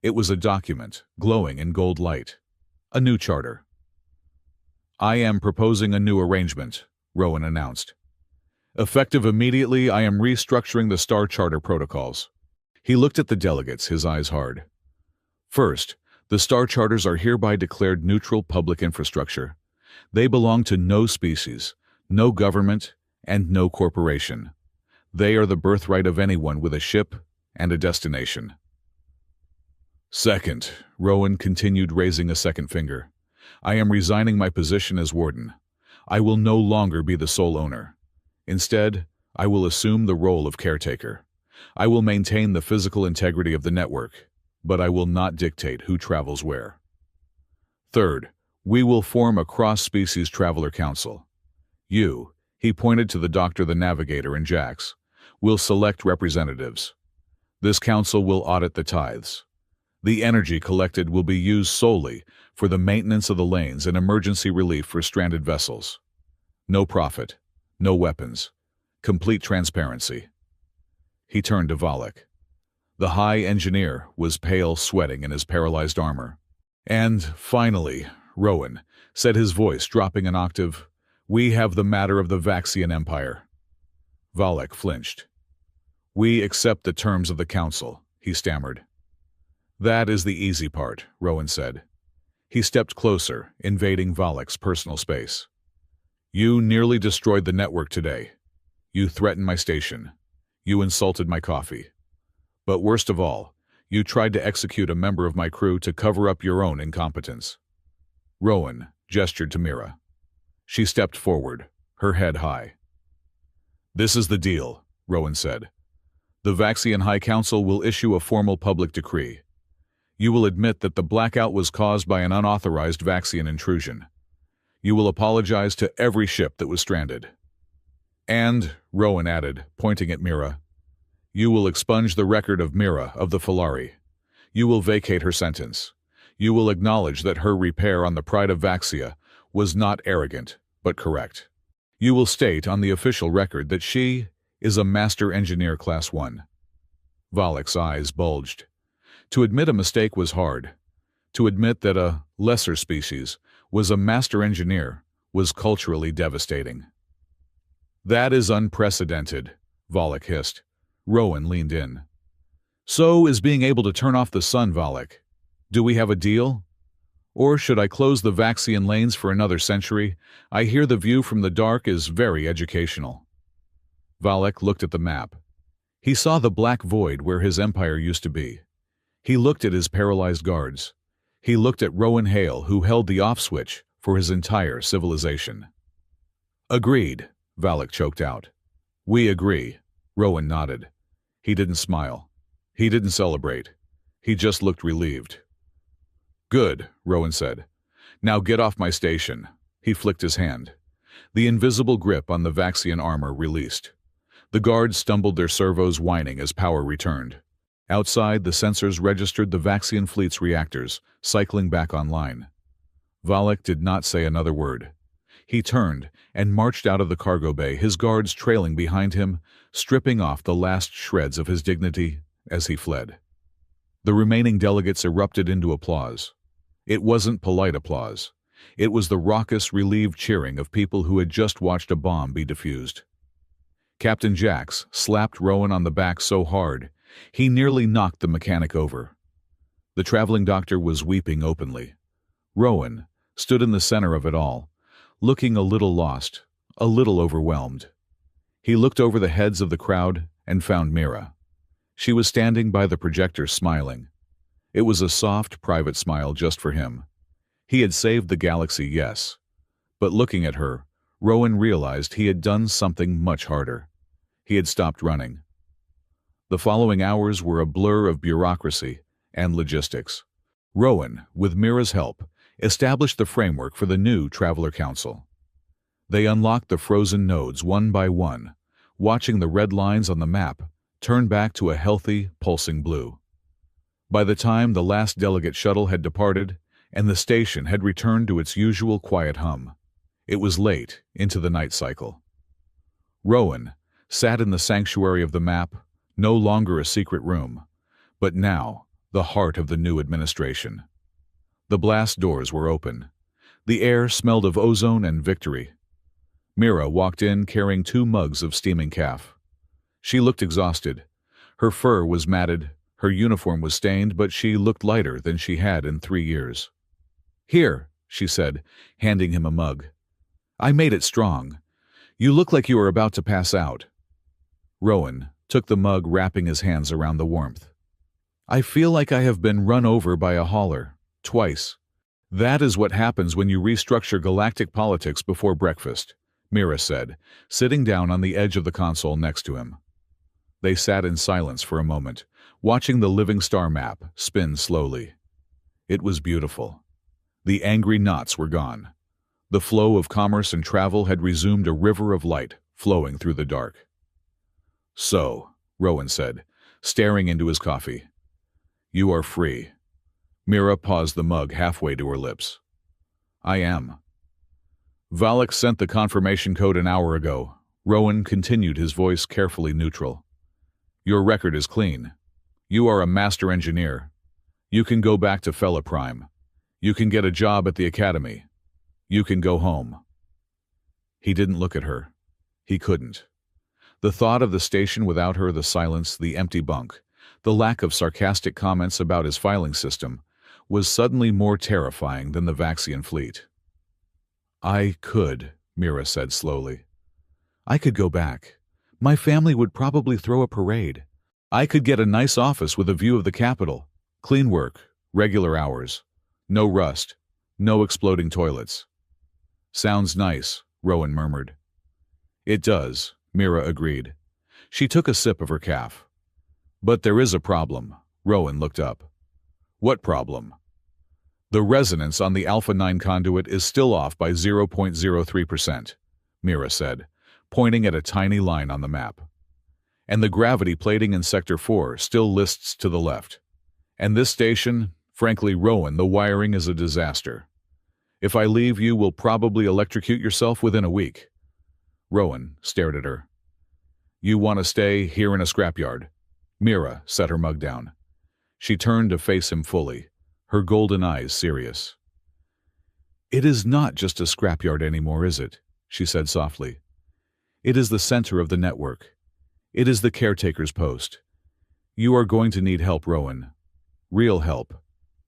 It was a document, glowing in gold light. A new charter. I am proposing a new arrangement, Rowan announced. Effective immediately, I am restructuring the Star Charter protocols. He looked at the delegates, his eyes hard. First, the Star Charters are hereby declared neutral public infrastructure. They belong to no species, no government, and no corporation. They are the birthright of anyone with a ship and a destination. Second, Rowan continued, raising a second finger. I am resigning my position as warden. I will no longer be the sole owner. Instead, I will assume the role of caretaker. I will maintain the physical integrity of the network, but I will not dictate who travels where. Third, we will form a cross-species traveler council. You, he pointed to the doctor, the navigator, and Jax, will select representatives. This council will audit the tithes. The energy collected will be used solely for the maintenance of the lanes and emergency relief for stranded vessels. No profit, no weapons, complete transparency. He turned to Valak. The high engineer was pale, sweating in his paralyzed armor. And finally, Rowan said, his voice dropping an octave, we have the matter of the Vaxian Empire. Valak flinched. We accept the terms of the council, he stammered. That is the easy part, Rowan said. He stepped closer, invading Valak's personal space. You nearly destroyed the network today. You threatened my station. You insulted my coffee. But worst of all, you tried to execute a member of my crew to cover up your own incompetence. Rowan gestured to Mira. She stepped forward, her head high. This is the deal, Rowan said. The Vaxian High Council will issue a formal public decree. You will admit that the blackout was caused by an unauthorized Vaxian intrusion. You will apologize to every ship that was stranded. And, Rowan added, pointing at Mira, you will expunge the record of Mira of the Falari. You will vacate her sentence. You will acknowledge that her repair on the Pride of Vaxia was not arrogant, but correct. You will state on the official record that she is a Master Engineer Class 1. Valak's eyes bulged. To admit a mistake was hard. To admit that a lesser species was a Master Engineer was culturally devastating. That is unprecedented, Valak hissed. Rowan leaned in. So is being able to turn off the sun, Valak. Do we have a deal? Or should I close the Vaxian lanes for another century? I hear the view from the dark is very educational. Valak looked at the map. He saw the black void where his empire used to be. He looked at his paralyzed guards. He looked at Rowan Hale, who held the off switch for his entire civilization. Agreed, Valak choked out. We agree, Rowan nodded. He didn't smile. He didn't celebrate. He just looked relieved. Good, Rowan said. Now get off my station. He flicked his hand. The invisible grip on the Vaxian armor released. The guards stumbled their servos, whining as power returned. Outside, the sensors registered the Vaxian fleet's reactors, cycling back online. Valak did not say another word. He turned and marched out of the cargo bay, his guards trailing behind him, stripping off the last shreds of his dignity as he fled. The remaining delegates erupted into applause. It wasn't polite applause. It was the raucous, relieved cheering of people who had just watched a bomb be defused. Captain Jax slapped Rowan on the back so hard, he nearly knocked the mechanic over. The traveling doctor was weeping openly. Rowan stood in the center of it all, looking a little lost, a little overwhelmed. He looked over the heads of the crowd and found Mira. She was standing by the projector smiling. It was a soft, private smile just for him. He had saved the galaxy, yes. But looking at her, Rowan realized he had done something much harder. He had stopped running. The following hours were a blur of bureaucracy and logistics. Rowan, with Mira's help, established the framework for the new Traveler Council. They unlocked the frozen nodes one by one, watching the red lines on the map turn back to a healthy, pulsing blue. By the time the last delegate shuttle had departed and the station had returned to its usual quiet hum, it was late into the night cycle. Rowan sat in the sanctuary of the map, no longer a secret room, but now the heart of the new administration. The blast doors were open. The air smelled of ozone and victory. Mira walked in carrying 2 mugs of steaming calf. She looked exhausted. Her fur was matted, her uniform was stained, but she looked lighter than she had in 3 years. Here, she said, handing him a mug. I made it strong. You look like you are about to pass out. Rowan took the mug, wrapping his hands around the warmth. I feel like I have been run over by a hauler, twice. That is what happens when you restructure galactic politics before breakfast, Mira said, sitting down on the edge of the console next to him. They sat in silence for a moment, watching the living star map spin slowly. It was beautiful. The angry knots were gone. The flow of commerce and travel had resumed, a river of light flowing through the dark. So, Rowan said, staring into his coffee. You are free. Mira paused the mug halfway to her lips. I am. Valak sent the confirmation code an hour ago. Rowan continued, his voice carefully neutral. Your record is clean. You are a master engineer. You can go back to Fella Prime. You can get a job at the academy. You can go home. He didn't look at her. He couldn't. The thought of the station without her, the silence, the empty bunk, the lack of sarcastic comments about his filing system, was suddenly more terrifying than the Vaxian fleet. I could, Mira said slowly. I could go back. My family would probably throw a parade. I could get a nice office with a view of the capital. Clean work, regular hours. No rust. No exploding toilets. Sounds nice, Rowan murmured. It does, Mira agreed. She took a sip of her calf. But there is a problem. Rowan looked up. What problem? The resonance on the Alpha 9 conduit is still off by 0.03%, Mira said, pointing at a tiny line on the map. And the gravity plating in Sector 4 still lists to the left. And this station, frankly, Rowan, the wiring is a disaster. If I leave, you will probably electrocute yourself within a week. Rowan stared at her. You want to stay here in a scrapyard? Mira set her mug down. She turned to face him fully, her golden eyes serious. It is not just a scrapyard anymore, is it? She said softly. It is the center of the network. It is the caretaker's post. You are going to need help, Rowan. Real help.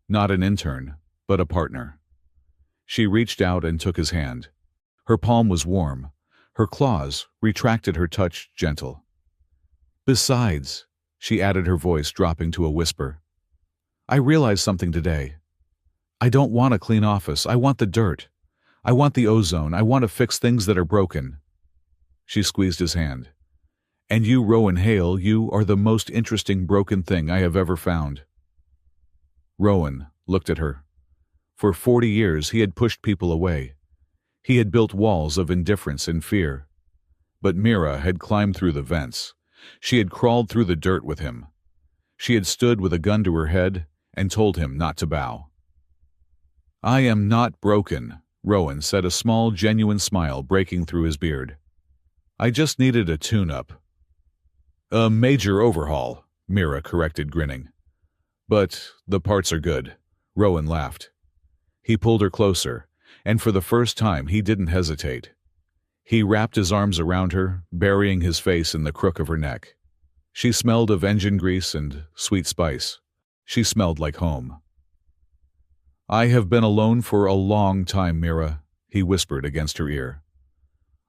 Not an intern, but a partner. She reached out and took his hand. Her palm was warm. Her claws retracted, her touch gentle. Besides, she added, her voice dropping to a whisper, I realized something today. I don't want a clean office. I want the dirt. I want the ozone. I want to fix things that are broken. She squeezed his hand. And you, Rowan Hale, you are the most interesting broken thing I have ever found. Rowan looked at her. For 40 years he had pushed people away. He had built walls of indifference and fear. But Mira had climbed through the vents. She had crawled through the dirt with him. She had stood with a gun to her head and told him not to bow. I am not broken, Rowan said, a small, genuine smile breaking through his beard. I just needed a tune-up. A major overhaul, Mira corrected, grinning. But the parts are good, Rowan laughed. He pulled her closer, and for the first time he didn't hesitate. He wrapped his arms around her, burying his face in the crook of her neck. She smelled of engine grease and sweet spice. She smelled like home. I have been alone for a long time, Mira, he whispered against her ear.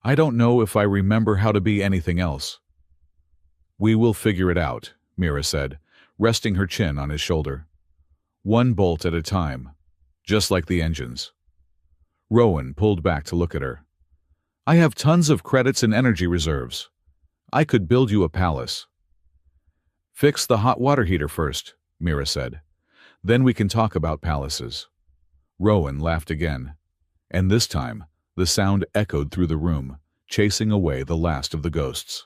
I don't know if I remember how to be anything else. We will figure it out, Mira said, resting her chin on his shoulder. One bolt at a time, just like the engines. Rowan pulled back to look at her. I have tons of credits and energy reserves. I could build you a palace. Fix the hot water heater first, Mira said. Then we can talk about palaces. Rowan laughed again, and this time the sound echoed through the room, chasing away the last of the ghosts.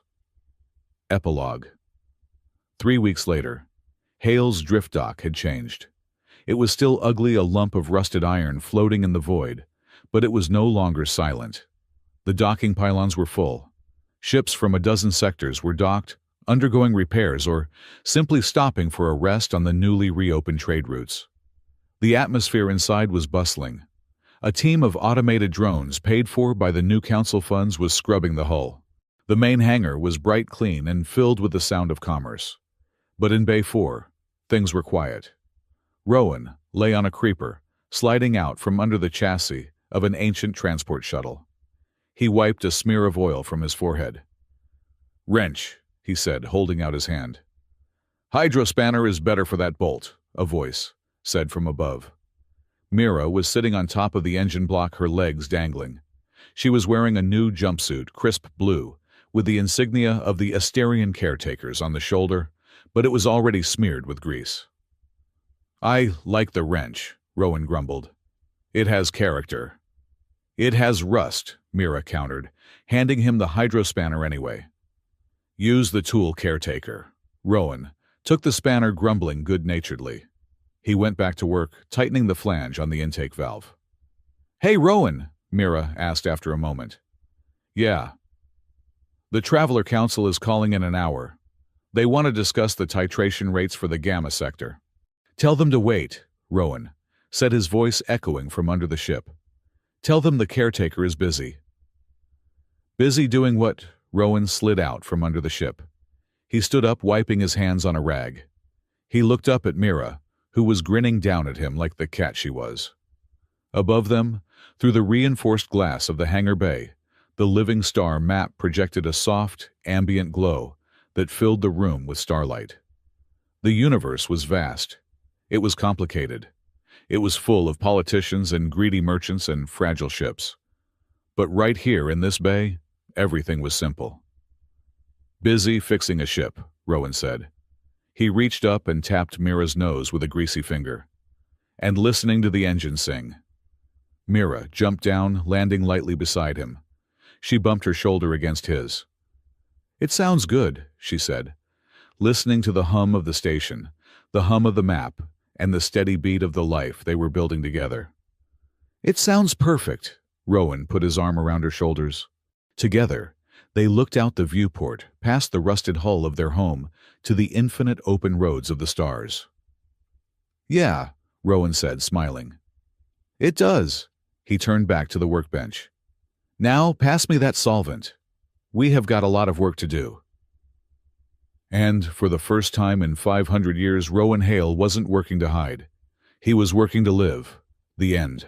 Epilogue. 3 weeks later, Hale's drift dock had changed. It was still ugly, a lump of rusted iron floating in the void, but it was no longer silent. The docking pylons were full. Ships from a dozen sectors were docked, undergoing repairs, or simply stopping for a rest on the newly reopened trade routes. The atmosphere inside was bustling. A team of automated drones paid for by the new council funds was scrubbing the hull. The main hangar was bright clean and filled with the sound of commerce. But in Bay 4, things were quiet. Rowan lay on a creeper, sliding out from under the chassis of an ancient transport shuttle. He wiped a smear of oil from his forehead. Wrench, he said, holding out his hand. Hydrospanner is better for that bolt, a voice said from above. Mira was sitting on top of the engine block, her legs dangling. She was wearing a new jumpsuit, crisp blue, with the insignia of the Asterian caretakers on the shoulder, but it was already smeared with grease. I like the wrench, Rowan grumbled. It has character. It has rust, Mira countered, handing him the hydrospanner anyway. Use the tool, caretaker. Rowan took the spanner, grumbling good-naturedly. He went back to work, tightening the flange on the intake valve. Hey, Rowan, Mira asked after a moment. Yeah. The Traveler Council is calling in an hour. They want to discuss the titration rates for the Gamma sector. Tell them to wait, Rowan said, his voice echoing from under the ship. Tell them the caretaker is busy. Busy doing what? Rowan slid out from under the ship. He stood up, wiping his hands on a rag. He looked up at Mira, who was grinning down at him like the cat she was. Above them, through the reinforced glass of the hangar bay, the living star map projected a soft, ambient glow that filled the room with starlight. The universe was vast. It was complicated. It was full of politicians and greedy merchants and fragile ships. But right here in this bay, everything was simple. Busy fixing a ship, Rowan said. He reached up and tapped Mira's nose with a greasy finger. And listening to the engine sing. Mira jumped down, landing lightly beside him. She bumped her shoulder against his. "It sounds good," she said, listening to the hum of the station, the hum of the map, and the steady beat of the life they were building together. "It sounds perfect." Rowan put his arm around her shoulders. Together, they looked out the viewport, past the rusted hull of their home, to the infinite open roads of the stars. "Yeah," Rowan said, smiling. "It does." He turned back to the workbench. "Now, pass me that solvent. We have got a lot of work to do." And, for the first time in 500 years, Rowan Hale wasn't working to hide. He was working to live. The end.